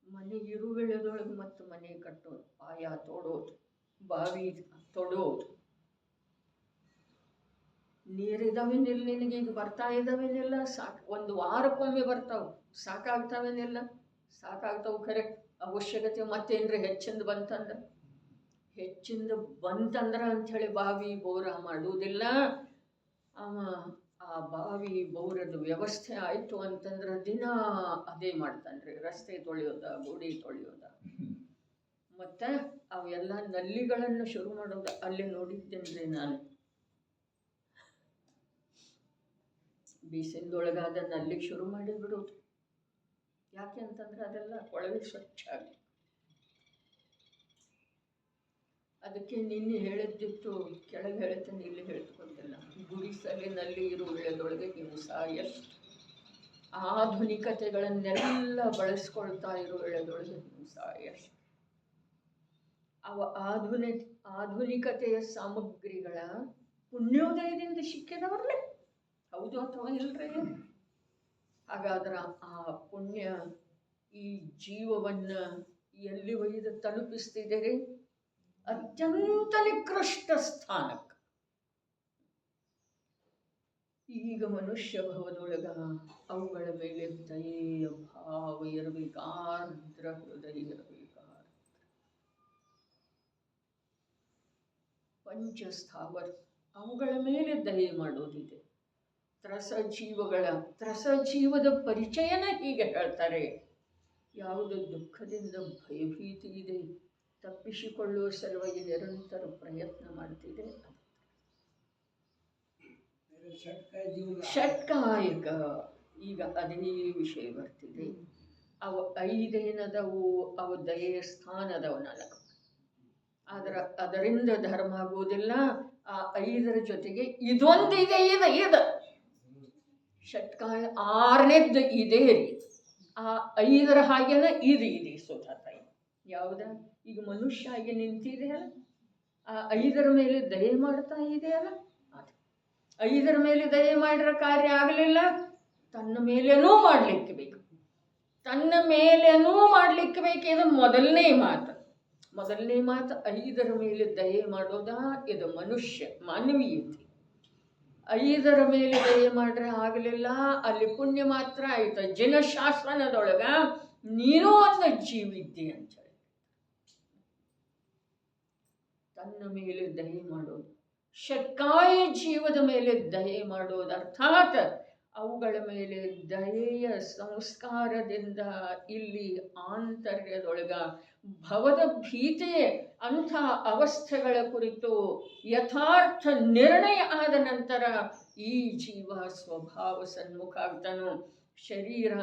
ಮನೆ ಇರುವೆಳದೊಳಗೆ ಮತ್ತು ಮನೆ ಕಟ್ಟೋದು, ಪಾಯ ತೋಡೋದು, ಬಾವಿ ತೊಡೋದು. ನೀರಿದಾವೇನಿಲ್ಲ ನಿನಗೆ, ಈಗ ಬರ್ತಾ ಇದ್ದಾವೇನಿಲ್ಲ, ಸಾಕು ಒಂದು ವಾರಕ್ಕೊಮ್ಮೆ ಬರ್ತಾವೆ, ಸಾಕಾಗ್ತಾವೇನಿಲ್ಲ, ಸಾಕಾಗ್ತಾವೆ ಖರೆ. ಅವಶ್ಯಕತೆ ಮತ್ತೇನ್ರಿ ಹೆಚ್ಚಿಂದ ಬಂತಂದ್ರೆ ಅಂಥೇಳಿ ಬಾವಿ ಬೋರ ಮಾಡುವುದಿಲ್ಲ. ಆ ಬಾವಿ ಬೋರದ ವ್ಯವಸ್ಥೆ ಆಯಿತು ಅಂತಂದ್ರೆ ದಿನ ಅದೇ ಮಾಡ್ತಾನ್ರಿ. ರಸ್ತೆ ತೊಳೆಯೋದ, ಗೋಡಿ ತೊಳೆಯೋದ, ಮತ್ತು ಅವೆಲ್ಲ ನಲ್ಲಿಗಳನ್ನು ಶುರು ಮಾಡೋದು. ಅಲ್ಲಿ ನೋಡಿದ್ದೇನೆ ನಾನು, ಬೀಸಿಂದೊಳಗಾದ ನಲ್ಲಿಗೆ ಶುರು ಮಾಡಿ ಬಿಡೋದು. ಯಾಕೆ ಅಂತಂದ್ರೆ ಅದೆಲ್ಲ ಕೊಳವೆ ಸ್ವಚ್ಛ ಆಗಿ. ಅದಕ್ಕೆ ನಿನ್ನೆ ಹೇಳಿದ್ದಿತ್ತು, ಕೆಳಗೆ ಹೇಳ್ತೇನೆ, ಇಲ್ಲಿ ಹೇಳ್ಕೊತಿಲ್ಲ. ಗುಡಿಸಲಿ ನಲ್ಲಿ ಇರುವೆಳದೊಳಗೆ ಹಿಂಸ ಎಷ್ಟು ಆಧುನಿಕತೆಗಳನ್ನೆಲ್ಲ ಬಳಸ್ಕೊಳ್ತಾ ಇರುವೆಳದೊಳಗೆ ಹಿಂಸ ಎಷ್ಟು. ಅವ ಆಧುನಿಕತೆಯ ಸಾಮಗ್ರಿಗಳ ಪುಣ್ಯೋದಯದಿಂದ ಸಿಕ್ಕಿದವರಲ್ಲೇ, ಹೌದು ಅಥವಾ ಇಲ್ರಿ? ಹಾಗಾದ್ರೆ ಆ ಪುಣ್ಯ ಈ ಜೀವವನ್ನು ಎಲ್ಲಿ ಒಯ್ದು ತಲುಪಿಸ್ತಿದ್ದೀರಿ? ಅತ್ಯಂತ ನಿಕೃಷ್ಟ ಸ್ಥಾನಕ್ಕೆ. ಈಗ ಮನುಷ್ಯ ಭವದೊಳಗ ಅವುಗಳ ಮೇಲೆ ದಯೆಯ ಭಾವ ಇರಬೇಕಾದ್ರ ಹೃದಯ ಇರಬೇಕಾದ ಪಂಚಸ್ಥಾವರ ಅವುಗಳ ಮೇಲೆ ದಯೆ ಮಾಡೋದಿದೆ. ತ್ರಸಜೀವದ ಪರಿಚಯನ ಹೀಗೆ ಹೇಳ್ತಾರೆ. ಯಾವುದು ದುಃಖದಿಂದ ಭಯಭೀತಿ ಇದೆ, ತಪ್ಪಿಸಿಕೊಳ್ಳುವ ಸಲುವಾಗಿ ನಿರಂತರ ಪ್ರಯತ್ನ ಮಾಡ್ತಿದೆ, ಷಟ್ಕಾಯಿಕ. ಈಗ ಅದೇ ವಿಷಯ ಬರ್ತಿದೆ. ಅವು ಐದೇನದವು, ಅವು ದಯೆಯ ಸ್ಥಾನದವನಲ್ಲ. ಅದರಿಂದ ಧರ್ಮ ಆಗುವುದಿಲ್ಲ. ಆ ಐದರ ಜೊತೆಗೆ ಇದೊಂದಿದೆ, ಇದು ಷಟ್ಕಾಯ ಆರನೇದ್ದು ಇದೇ ರೀ. ಆ ಐದರ ಹಾಗೇನ ಇದೆ ಸುಧಾತಾಯಿ. ಯಾವುದ ಈಗ ಮನುಷ್ಯ ಹಾಗೆ ನಿಂತಿದೆಯಲ್ಲ, ಆ ಐದರ ಮೇಲೆ ದಯೆ ಮಾಡ್ತಾ ಇದೆಯಲ್ಲ, ಅದು ಐದರ ಮೇಲೆ ದಯೆ ಮಾಡಿರೋ ಕಾರ್ಯ ಆಗಲಿಲ್ಲ, ತನ್ನ ಮೇಲೇನೂ ಮಾಡಲಿಕ್ಕೆ ಬೇಕು, ತನ್ನ ಮೇಲೇನೂ ಮಾಡಲಿಕ್ಕೆ ಬೇಕು. ಇದು ಮೊದಲನೇ ಮಾತು. ಐದರ ಮೇಲೆ ದಯೆ ಮಾಡೋದ, ಇದು ಮಾನವೀಯತೆ. ಐದರ ಮೇಲೆ ದಯೆ ಮಾಡ್ರೆ ಆಗಲಿಲ್ಲ, ಅಲ್ಲಿ ಪುಣ್ಯ ಮಾತ್ರ ಆಯ್ತು. ಜನಶಾಸನದೊಳಗ ನೀನೂ ಒಂದು ಜೀವಿದ್ದೆ ಅಂತೇಳಿ ತನ್ನ ಮೇಲೆ ದಯೆ ಮಾಡೋದು, ಷಟ್ಕಾಯ ಜೀವದ ಮೇಲೆ ದಯೆ ಮಾಡೋದು. ಅರ್ಥಾತ್ ಅವುಗಳ ಮೇಲೆ ದಯೆಯ ಸಂಸ್ಕಾರದಿಂದ ಇಲ್ಲಿ ಆಂತರ್ಯದೊಳಗ ಭವದ ಭೀತಿಯೇ ಅಂಥ ಅವಸ್ಥೆಗಳ ಕುರಿತು ಯಥಾರ್ಥ ನಿರ್ಣಯ ಆದ ನಂತರ ಈ ಜೀವ ಸ್ವಭಾವ ಸನ್ಮುಖ ಆಗ್ತಾನೋ. ಶರೀರ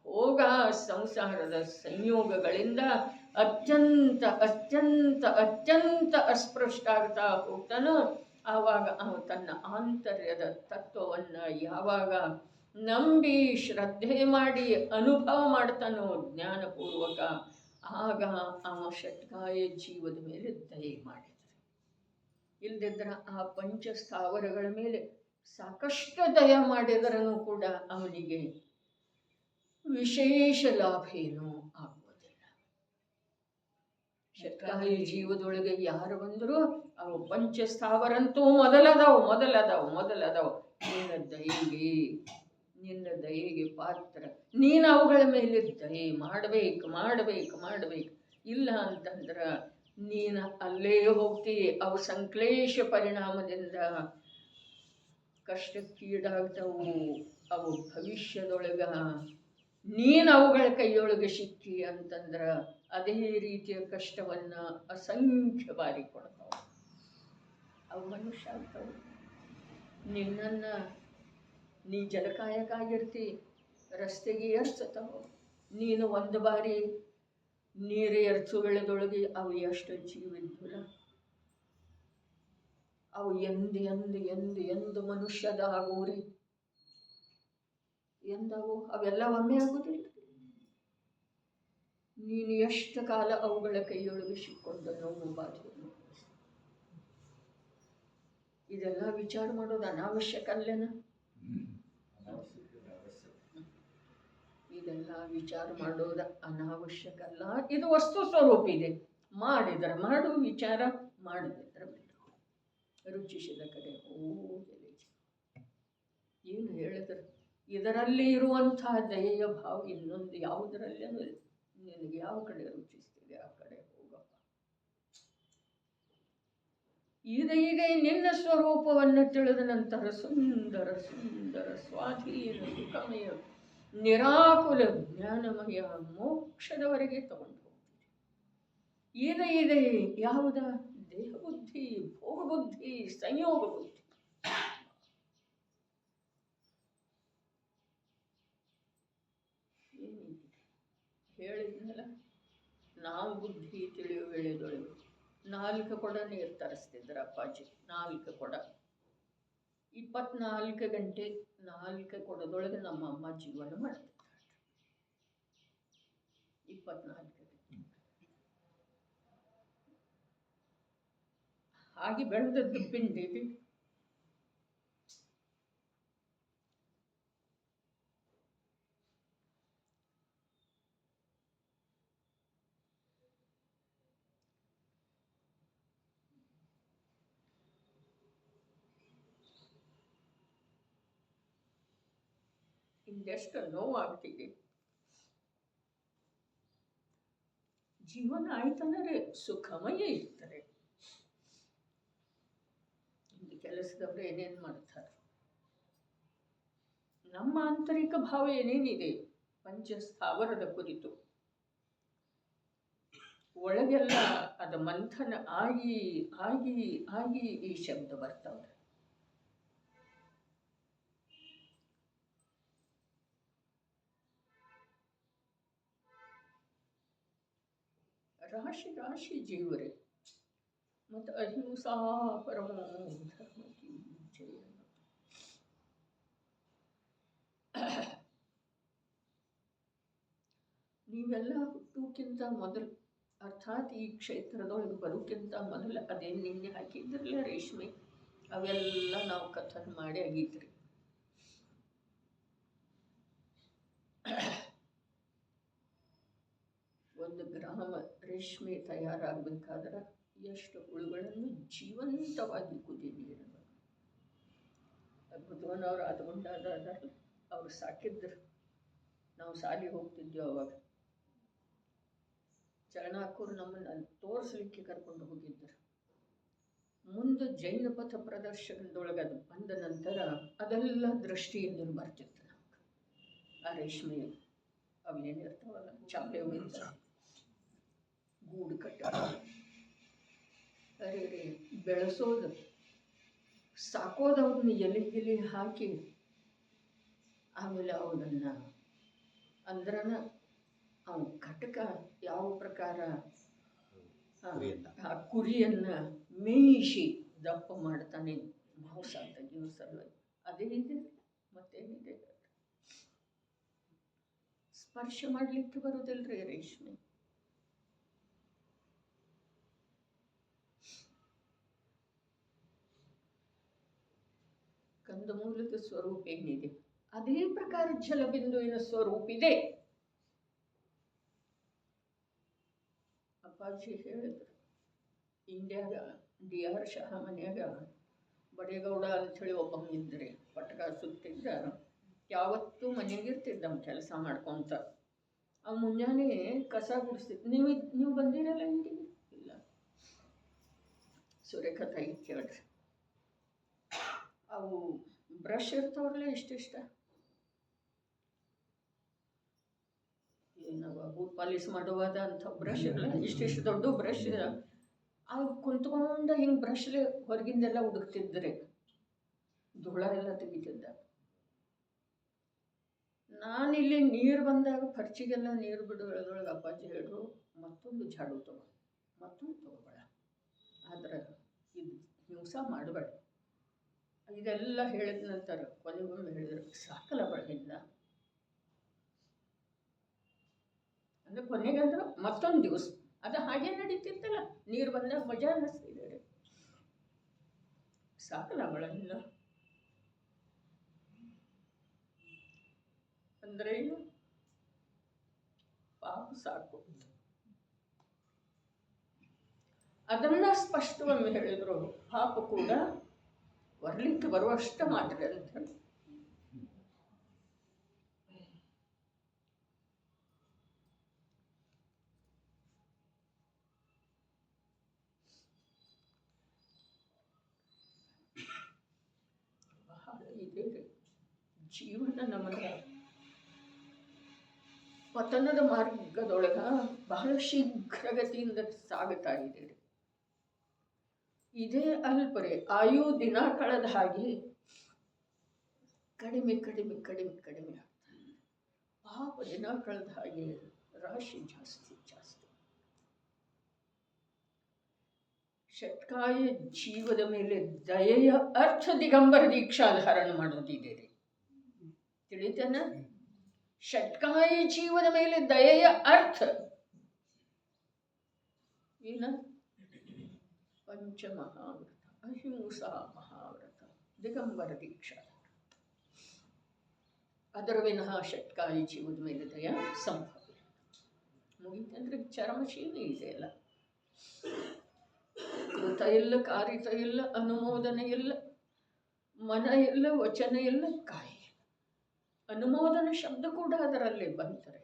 ಭೋಗ ಸಂಸಾರದ ಸಂಯೋಗಗಳಿಂದ ಅತ್ಯಂತ ಅತ್ಯಂತ ಅತ್ಯಂತ ಅಸ್ಪೃಷ್ಟ ಆಗ್ತಾ ಹೋಗ್ತಾನೋ. ಆವಾಗ ಅವನು ತನ್ನ ಆಂತರ್ಯದ ತತ್ವವನ್ನು ಯಾವಾಗ ನಂಬಿ ಶ್ರದ್ಧೆ ಮಾಡಿ ಅನುಭವ ಮಾಡ್ತಾನೋ ಜ್ಞಾನಪೂರ್ವಕ, ಆಗ ಅವ ಷಟ್ಕಾಯ ಜೀವದ ಮೇಲೆ ದಯೆ ಮಾಡಿದರೆ. ಇಲ್ಲದಿದ್ದರೆ ಆ ಪಂಚಸ್ಥಾವರಗಳ ಮೇಲೆ ಸಾಕಷ್ಟು ದಯ ಮಾಡಿದರನು ಕೂಡ ಅವನಿಗೆ ವಿಶೇಷ ಲಾಭ ಏನೂ ಆಗುವುದಿಲ್ಲ. ಶತಾಯು ಜೀವದೊಳಗೆ ಯಾರು ಬಂದರೂ ಅವು ಪಂಚಸ್ಥಾವರಂತೂ ಮೊದಲದವು ನಿನ್ನ ದಯೆಗೆ ಪಾತ್ರ. ನೀನು ಅವುಗಳ ಮೇಲೆ ದಯೆ ಮಾಡಬೇಕು. ಇಲ್ಲ ಅಂತಂದ್ರೆ ನೀನು ಅಲ್ಲೇ ಹೋಗ್ತಿ. ಅವು ಸಂಕ್ಲೇಶ ಪರಿಣಾಮದಿಂದ ಕಷ್ಟಕ್ಕೀಡಾಗ್ತವು. ಅವು ಭವಿಷ್ಯದೊಳಗ ನೀನು ಅವುಗಳ ಕೈಯೊಳಗೆ ಸಿಕ್ಕಿ ಅಂತಂದ್ರೆ ಅದೇ ರೀತಿಯ ಕಷ್ಟವನ್ನು ಅಸಂಖ್ಯ ಬಾರಿ ಕೊಡ್ತಾವೆ. ಅವು ಮನುಷ್ಯ ಆಗ್ತಾವೆ. ನಿನ್ನನ್ನು ನೀ ಜಲಕಾಯಕ್ಕಾಗಿರ್ತಿ, ರಸ್ತೆಗೆ ಎರ್ಚತಾವ. ನೀನು ಒಂದು ಬಾರಿ ನೀರು ಎರ್ಚು ವೇಳೆದೊಳಗೆ ಅವು ಎಷ್ಟು ಜೀವಿದ್ವಲ್ಲ. ಅವು ಎಂದು ಮನುಷ್ಯದ ಆಗೋರಿ ಎಂದವು ಅವೆಲ್ಲ ಒಮ್ಮೆ ಆಗುವುದಿಲ್ಲ. ನೀನು ಎಷ್ಟು ಕಾಲ ಅವುಗಳ ಕೈಯೊಳಗೆ ಸಿಕ್ಕೊಂಡು ನೋವು ಬಾಧೆಯನ್ನು. ಇದೆಲ್ಲ ವಿಚಾರ ಮಾಡೋದು ಅನಾವಶ್ಯಕ ಅಲ್ಲೇನ? ಇದೆಲ್ಲ ವಿಚಾರ ಮಾಡೋದು ಅನಾವಶ್ಯಕ ಅಲ್ಲ. ಇದು ವಸ್ತು ಸ್ವರೂಪ ಇದೆ. ಮಾಡಿದರೆ ಮಾಡು, ವಿಚಾರ ಮಾಡದಿದ್ರೆ ಬಿಡು. ರುಚಿಸಿದ ಕಡೆ ಹೋಗಲಿ. ಏನು ಹೇಳಿದ್ರು? ಇದರಲ್ಲಿ ಇರುವಂತಹ ದಯೆಯ ಭಾವ ಇನ್ನೊಂದು ಯಾವುದರಲ್ಲೇ ನಿನಗೆ ಯಾವ ಕಡೆ ರುಚಿಸ್ತಿದೆ ಆ ಕಡೆ ಹೋಗಪ್ಪ. ಇದೆ ನಿನ್ನ ಸ್ವರೂಪವನ್ನು ತಿಳಿದ ನಂತರ ಸುಂದರ ಸ್ವಾಧೀನ ಸುಖಮಯ ನಿರಾಕುಲ ಜ್ಞಾನಮಯ ಮೋಕ್ಷದವರೆಗೆ ತಗೊಂಡು ಹೋಗ್ತಿದೆ. ಇದೆ ಯಾವುದ? ದೇಹ ಬುದ್ಧಿ, ಭೋಗ ಬುದ್ಧಿ, ಸಂಯೋಗ ಬುದ್ಧಿ. ಹೇಳಿದ್ನಲ್ಲ, ನಾವು ಬುದ್ಧಿ ತಿಳಿಯುವ ವೇಳೆದೊಳಗೆ 4 ಕೊಡ ನೀರು ತರಿಸ್ತಿದ್ರು ಅಪ್ಪಾಜಿ. 4 ಕೊಡ, 24 ಗಂಟೆ 4 ಕೊಡದೊಳಗೆ ನಮ್ಮ ಅಮ್ಮ ಜೀವನ ಮಾಡ್ತಿದ್ದಾರೆ. 24 ಗಂಟೆ ಹಾಗೆ ಬೆಳೆದದ್ದು ಪಿಂಡಿ. ಇಂದೆಷ್ಟು ನೋವಾಗ್ತಿದೆ. ಜೀವನ ಆಯ್ತಂದರೆ ಸುಖಮಯ ಇರ್ತಾರೆ. ಇಂದು ಕೆಲಸದವರು ಏನೇನು ಮಾಡ್ತಾರೆ. ನಮ್ಮ ಆಂತರಿಕ ಭಾವ ಏನೇನಿದೆ ಪಂಚಸ್ಥಾವರದ ಕುರಿತು ಒಳಗೆಲ್ಲ ಅದು ಮಂಥನ ಆಗಿ ಆಗಿ ಆಗಿ ಈ ಶಬ್ದ ಬರ್ತಾವೆ. ರಾಶಿ ಜೀವರೇ ಮತ್ತು ಅಹಿಂಸಾ ಪರಮೋ ಧರ್ಮ ಕಿ ಜಯ. ನೀವೆಲ್ಲ ಹುಟ್ಟೋಕ್ಕಿಂತ ಮೊದಲು, ಅರ್ಥಾತ್ ಈ ಕ್ಷೇತ್ರದೊಳಗೆ ಬರೋಕ್ಕಿಂತ ಮೊದಲು ಅದೇನು ನಿನ್ನೆ ಹಾಕಿದ್ರಲ್ಲ ರೇಷ್ಮೆ, ಅವೆಲ್ಲ ನಾವು ಕಥನ ಮಾಡಿ ಆಗೈತ್ರಿ. ಒಂದು ಗ್ರಾಮ ರೇಷ್ಮೆ ತಯಾರಾಗಬೇಕಾದ್ರೆ ಎಷ್ಟು ಹುಳುಗಳನ್ನು ಜೀವಂತವಾಗಿ ಕುದಿ ನೀರು. ಬುದ್ಧವನವ್ರು ಆದಗೊಂಡಾದಾರಲ್ಲ, ಅವ್ರು ಸಾಕಿದ್ರು. ನಾವು ಶಾಲೆಗೆ ಹೋಗ್ತಿದ್ವಿ ಅವಾಗ. ಚರಣಾಕೂರು ನಮ್ಮನ್ನು ತೋರಿಸ್ಲಿಕ್ಕೆ ಕರ್ಕೊಂಡು ಹೋಗಿದ್ದರು. ಮುಂದೆ ಜೈನ ಪಥ ಪ್ರದರ್ಶನದೊಳಗೆ ಅದು ಬಂದ ನಂತರ ಅದೆಲ್ಲ ದೃಷ್ಟಿಯಿಂದ ಬರ್ತಿತ್ತು ನಮ್ಗೆ. ಆ ರೇಷ್ಮೆ ಅವೇನಿರ್ತಾವಲ್ಲ, ಚಾಪೆ ಒಯ್ದ ಗೂಡು ಕಟ್ಟ ಅರೆ ಬೆಳೆಸೋದು, ಸಾಕೋದು, ಅವ್ರನ್ನ ಎಲೆ ಹಾಕಿ ಆಮೇಲೆ ಅವನನ್ನು ಅಂದ್ರನ ಅವನು ಘಟಕ ಯಾವ ಪ್ರಕಾರ ಆ ಕುರಿಯನ್ನು ಮೇಯಿಸಿ ದಪ್ಪ ಮಾಡ್ತಾನೆ ಮಾಂಸ ತೆಗೆಯೋ ಸಲುವಾಗಿ. ಅದೇ ಇದೆ, ಮತ್ತೇನಿದೆ? ಸ್ಪರ್ಶ ಮಾಡಲಿಕ್ಕೆ ಬರೋದಿಲ್ರಿ ರೇಷ್ಮೆ. ಕಂದು ಸ್ವರೂಪ ಏನಿದೆ ಅದೇ ಪ್ರಕಾರ ಜಲಬಿಂದುವಿನ ಸ್ವರೂಪ ಇದೆ. ಅಪ್ಪಾಜಿ ಹೇಳಿದ್ರು, ಇಂಡಿಯಾಗ DR ಶಹ ಮನ್ಯಾಗ ಬಡೇಗೌಡ ಅಂಥೇಳಿ ಒಬ್ಬ ಇದ್ರಿ, ಪಟಕ ಸುತ್ತಿದ್ದ, ಯಾವತ್ತೂ ಮನೆಯಾಗಿರ್ತಿದ್ದ ನಮ್ಮ ಕೆಲಸ ಮಾಡ್ಕೊತ. ಅವು ಮುಂಜಾನೆ ಕಸ ಗುಡಿಸ್ತಿದ್ದು. ನೀವು ಬಂದಿರಲ್ಲ ಇಂಡಿಗೆ? ಇಲ್ಲ. ಸುರೇಖಾ ತಾಯಿ ಕೇಳ್ರಿ, ಅವು ಬ್ರಷ್ ಇರ್ತಾವಲ್ಲ ಇಷ್ಟಿಷ್ಟ, ಏನವ ಬೂಟ್ ಪಾಲಿಸ್ ಮಾಡುವಾಗ ಅಂಥ ಬ್ರಷ್ ಇರಲ್ಲ, ಇಷ್ಟಿಷ್ಟು ದೊಡ್ಡ ಬ್ರಷ್, ಅವು ಕುಂತ್ಕೊಂಡು ಹಿಂಗೆ ಬ್ರಷ್ಲೆ ಹೊರಗಿಂದೆಲ್ಲ ಹುಡುಕ್ತಿದ್ರೆ ಧೂಳ ಎಲ್ಲ ತೆಗಿತಿದ್ದ. ನಾನಿಲ್ಲಿ ನೀರು ಬಂದಾಗ ಖರ್ಚಿಗೆಲ್ಲ ನೀರು ಬಿಡುವುದರೊಳಗೆ ಅಪ್ಪಾಜಿ ಹೇಳಿದ್ರು, ಮತ್ತೊಂದು ಝಾಡು ತಗೋ, ಮತ್ತೊಂದು ತಗೋಬೇಡ, ಆದ್ರೆ ಇದು ಹಿಂಸ ಮಾಡಬೇಡ. ಇದೆಲ್ಲ ಹೇಳಿದ ನಂತರ ಕೊನೆಗೊಮ್ಮೆ ಹೇಳಿದ್ರು, ಸಾಕಲ್ಲ ಬಳಗಿಂದ ಅಂದರೆ ಕೊನೆಗಂದ್ರೆ ಮತ್ತೊಂದು ದಿವಸ ಅದು ಹಾಗೆ ನಡೀತಿರ್ತಲ್ಲ, ನೀರು ಬಂದಾಗ ಮಜಾ ಅನ್ನಿಸ್ತಿದ್ದಾರೆ, ಸಾಕಲ್ಲ ಬಳಗಿಂದ ಅಂದರೆ ಏನು? ಪಾಪ ಸಾಕು. ಅದನ್ನ ಸ್ಪಷ್ಟವಾಗಿ ಹೇಳಿದ್ರು, ಪಾಪ ಕೂಡ ಬರ್ಲಿಕ್ಕೆ ಬರುವಷ್ಟ ಮಾಡ್ರಿ ಅಂತ. ಬಹಳ ಇದೆ ಜೀವನ ನಮ್ಮನ್ನ ಪತನದ ಮಾರ್ಗದೊಳಗ ಬಹಳ ಶೀಘ್ರಗತಿಯಿಂದ ಸಾಗುತ್ತಾ ಇದೆ. ಇದೇ ಅಲ್ಪರೆ ಆಯು ದಿನ ಕಳೆದ ಹಾಗೆ ಕಡಿಮೆ ಕಡಿಮೆ ಕಡಿಮೆ ಕಡಿಮೆ ಆಗ್ತದೆ. ಪಾಪ ದಿನ ಕಳೆದ ಹಾಗೆ ರಾಶಿ ಜಾಸ್ತಿ ಜಾಸ್ತಿ. ಷಟ್ಕಾಯ ಜೀವದ ಮೇಲೆ ದಯೆಯ ಅರ್ಥ ದಿಗಂಬರ ದೀಕ್ಷಾ ಧಾರಣ ಮಾಡೋದಿದೆ. ತಿಳಿತನ? ಷಟ್ಕಾಯ ಜೀವದ ಮೇಲೆ ದಯೆಯ ಅರ್ಥ ಏನ? ಪಂಚಮಹಾವ್ರತ, ಅಹಿಂಸಾ ಮಹಾವ್ರತ, ದಿಗಂಬರ ದೀಕ್ಷಾ. ಅದರ ವಿನಃ ಷಟ್ಕಾಯ ಜೀವದ ಮೇಲೆ ದಯ ಸಂಭವ. ಮುಗಿತಂದ್ರೆ ಚರಮಶೀಲೆ ಇದೆಯಲ್ಲ, ಕೃತ ಇಲ್ಲ, ಕಾರಿತ ಇಲ್ಲ, ಅನುಮೋದನೆ ಇಲ್ಲ, ಮನ ಇಲ್ಲ, ವಚನ ಇಲ್ಲ, ಕಾಯ. ಅನುಮೋದನ ಶಬ್ದ ಕೂಡ ಅದರಲ್ಲಿ ಬಂತಾರೆ.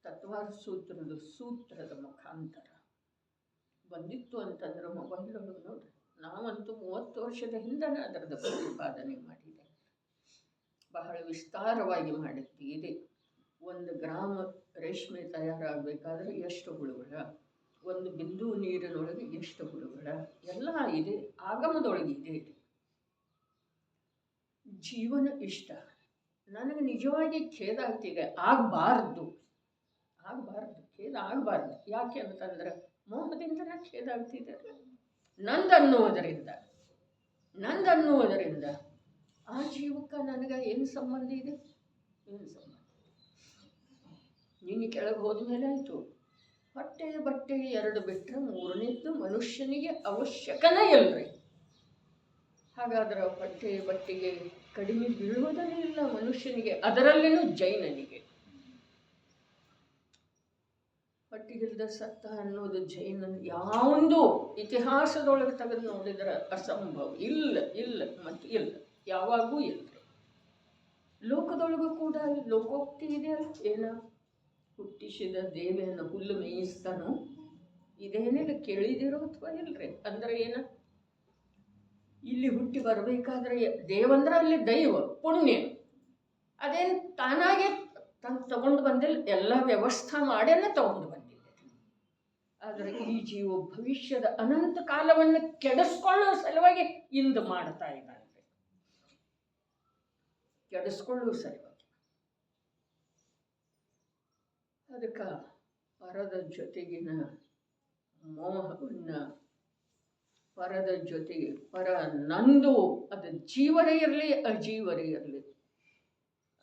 ತತ್ವಾರ್ ಸೂತ್ರದ ಮುಖಾಂತರ ಬಂದಿತ್ತು ಅಂತಂದ್ರೆ ಮೊಬೈಲ್ ಒಳಗೆ ನೋಡ್ರಿ. ನಾವಂತೂ 30 ವರ್ಷದ ಹಿಂದನೇ ಅದರದ ಪ್ರತಿಪಾದನೆ ಮಾಡಿದೆ, ಬಹಳ ವಿಸ್ತಾರವಾಗಿ ಮಾಡಿದ್ದೀರಿ. 1 ಗ್ರಾಮ ರೇಷ್ಮೆ ತಯಾರಾಗಬೇಕಾದ್ರೆ ಎಷ್ಟು ಹುಳುಗಳ, 1 ಬಿಂದು ನೀರಿನೊಳಗೆ ಎಷ್ಟು ಹುಳುಗಳ, ಎಲ್ಲ ಇದೆ, ಆಗಮದೊಳಗಿದೆ. ಜೀವನ ಇಷ್ಟ. ನನಗೆ ನಿಜವಾಗಿ ಖೇದ ಆಗ್ತಿದೆ, ಆಗಬಾರ್ದು, ಖೇದ ಆಗಬಾರ್ದು. ಯಾಕೆ ಅಂತಂದ್ರೆ ಮೋಹದಿಂದನೇ ಖೇದ ಆಗ್ತಿದೆ. ನಂದನ್ನುವುದರಿಂದ ಆ ಜೀವಕ್ಕೆ ನನಗೆ ಏನು ಸಂಬಂಧ ಇದೆ? ಏನು ಸಂಬಂಧ? ನೀನು ಕೆಳಗೆ ಹೋದ್ಮೇಲೆ ಆಯಿತು, ಹೊಟ್ಟೆ ಬಟ್ಟೆ 2 ಬಿಟ್ಟರೆ 3ನೇದ್ದು ಮನುಷ್ಯನಿಗೆ ಅವಶ್ಯಕನೇ ಇಲ್ಲರಿ. ಹಾಗಾದ್ರೆ ಹೊಟ್ಟೆ ಬಟ್ಟೆಗೆ ಕಡಿಮೆ ಬೀಳುವುದೇ ಇಲ್ಲ ಮನುಷ್ಯನಿಗೆ, ಅದರಲ್ಲಿನೂ ಜೈನನಿಗೆ. ಹೊಟ್ಟೆಗಿಲ್ದ ಸತ್ತ ಅನ್ನೋದು ಜೈನ ಯಾವೊಂದು ಇತಿಹಾಸದೊಳಗೆ ತೆಗೆದು ನೋಡಿದ್ರೆ ಅಸಂಭವ. ಇಲ್ಲ ಮತ್ತು ಇಲ್ಲ, ಯಾವಾಗೂ ಇಲ್ಲ. ಲೋಕದೊಳಗೂ ಕೂಡ ಲೋಕೋಕ್ತಿ ಇದೆ ಅಲ್ಲ, ಏನ? ಹುಟ್ಟಿಸಿದ ದೇವಿಯನ್ನು ಹುಲ್ಲು ಮೇಯಿಸ್ತಾನೋ, ಇದೇನಿಲ್ಲ ಕೇಳಿದಿರೋ ಅಥವಾ ಇಲ್ರಿ? ಅಂದ್ರೆ ಏನ? ಇಲ್ಲಿ ಹುಟ್ಟಿ ಬರಬೇಕಾದ್ರೆ ದೇವಂದ್ರೆ ಅಲ್ಲಿ ದೈವ ಪುಣ್ಯ, ಅದೇನು ತಾನಾಗೆ ತಗೊಂಡು ಬಂದಿಲ್ಲ, ಎಲ್ಲ ವ್ಯವಸ್ಥೆ ಮಾಡೇನೆ ತಗೊಂಡು ಬಂದಿದೆ. ಆದರೆ ಈ ಜೀವ ಭವಿಷ್ಯದ ಅನಂತ ಕಾಲವನ್ನು ಕೆಡಿಸ್ಕೊಳ್ಳುವ ಸಲುವಾಗಿ ಇಂದು ಮಾಡ್ತಾ ಇದ್ದಾನೆ, ಕೆಡಿಸ್ಕೊಳ್ಳುವ ಸಲುವಾಗಿ. ಅದಕ್ಕೆ ಪರದ ಜೊತೆಗಿನ ಮೋಹವನ್ನು, ಪರದ ಜೊತೆಗೆ ಪರ ನಂದು, ಅದು ಜೀವರೇ ಇರಲಿ ಅಜೀವರೇ ಇರಲಿ,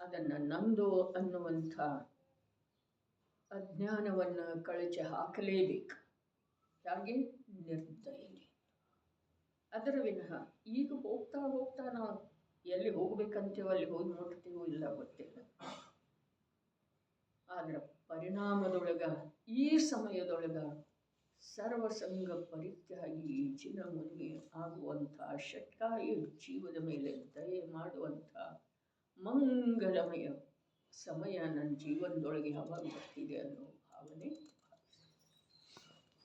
ಅದನ್ನು ನಂದು ಅನ್ನುವಂಥ ಅಜ್ಞಾನವನ್ನು ಕಳಚಿ ಹಾಕಲೇಬೇಕು. ಹಾಗೆ ನಿರ್ದಯೆ. ಅದರ ವಿನಃ ಈಗ ಹೋಗ್ತಾ ಹೋಗ್ತಾ ನಾವು ಎಲ್ಲಿ ಹೋಗ್ಬೇಕಂತೇವೋ ಅಲ್ಲಿ ಹೋಗಿ ಮುಟ್ತೀವೋ ಇಲ್ಲ ಗೊತ್ತಿಲ್ಲ. ಆದ್ರೆ ಪರಿಣಾಮದೊಳಗ ಈ ಸಮಯದೊಳಗ ಸರ್ವಸಂಗ ಪರಿತ್ಯಾಗಿ ಈಚಿನ ಮುನಿ ಆಗುವಂಥ ಷಟ್ಕಾಯ ಜೀವದ ಮೇಲೆ ದಯೆ ಮಾಡುವಂಥ ಮಂಗಲಮಯ ಸಮಯ ನನ್ನ ಜೀವನದೊಳಗೆ ಯಾವಾಗ ಬರ್ತಿದೆ ಅನ್ನೋ ಭಾವನೆ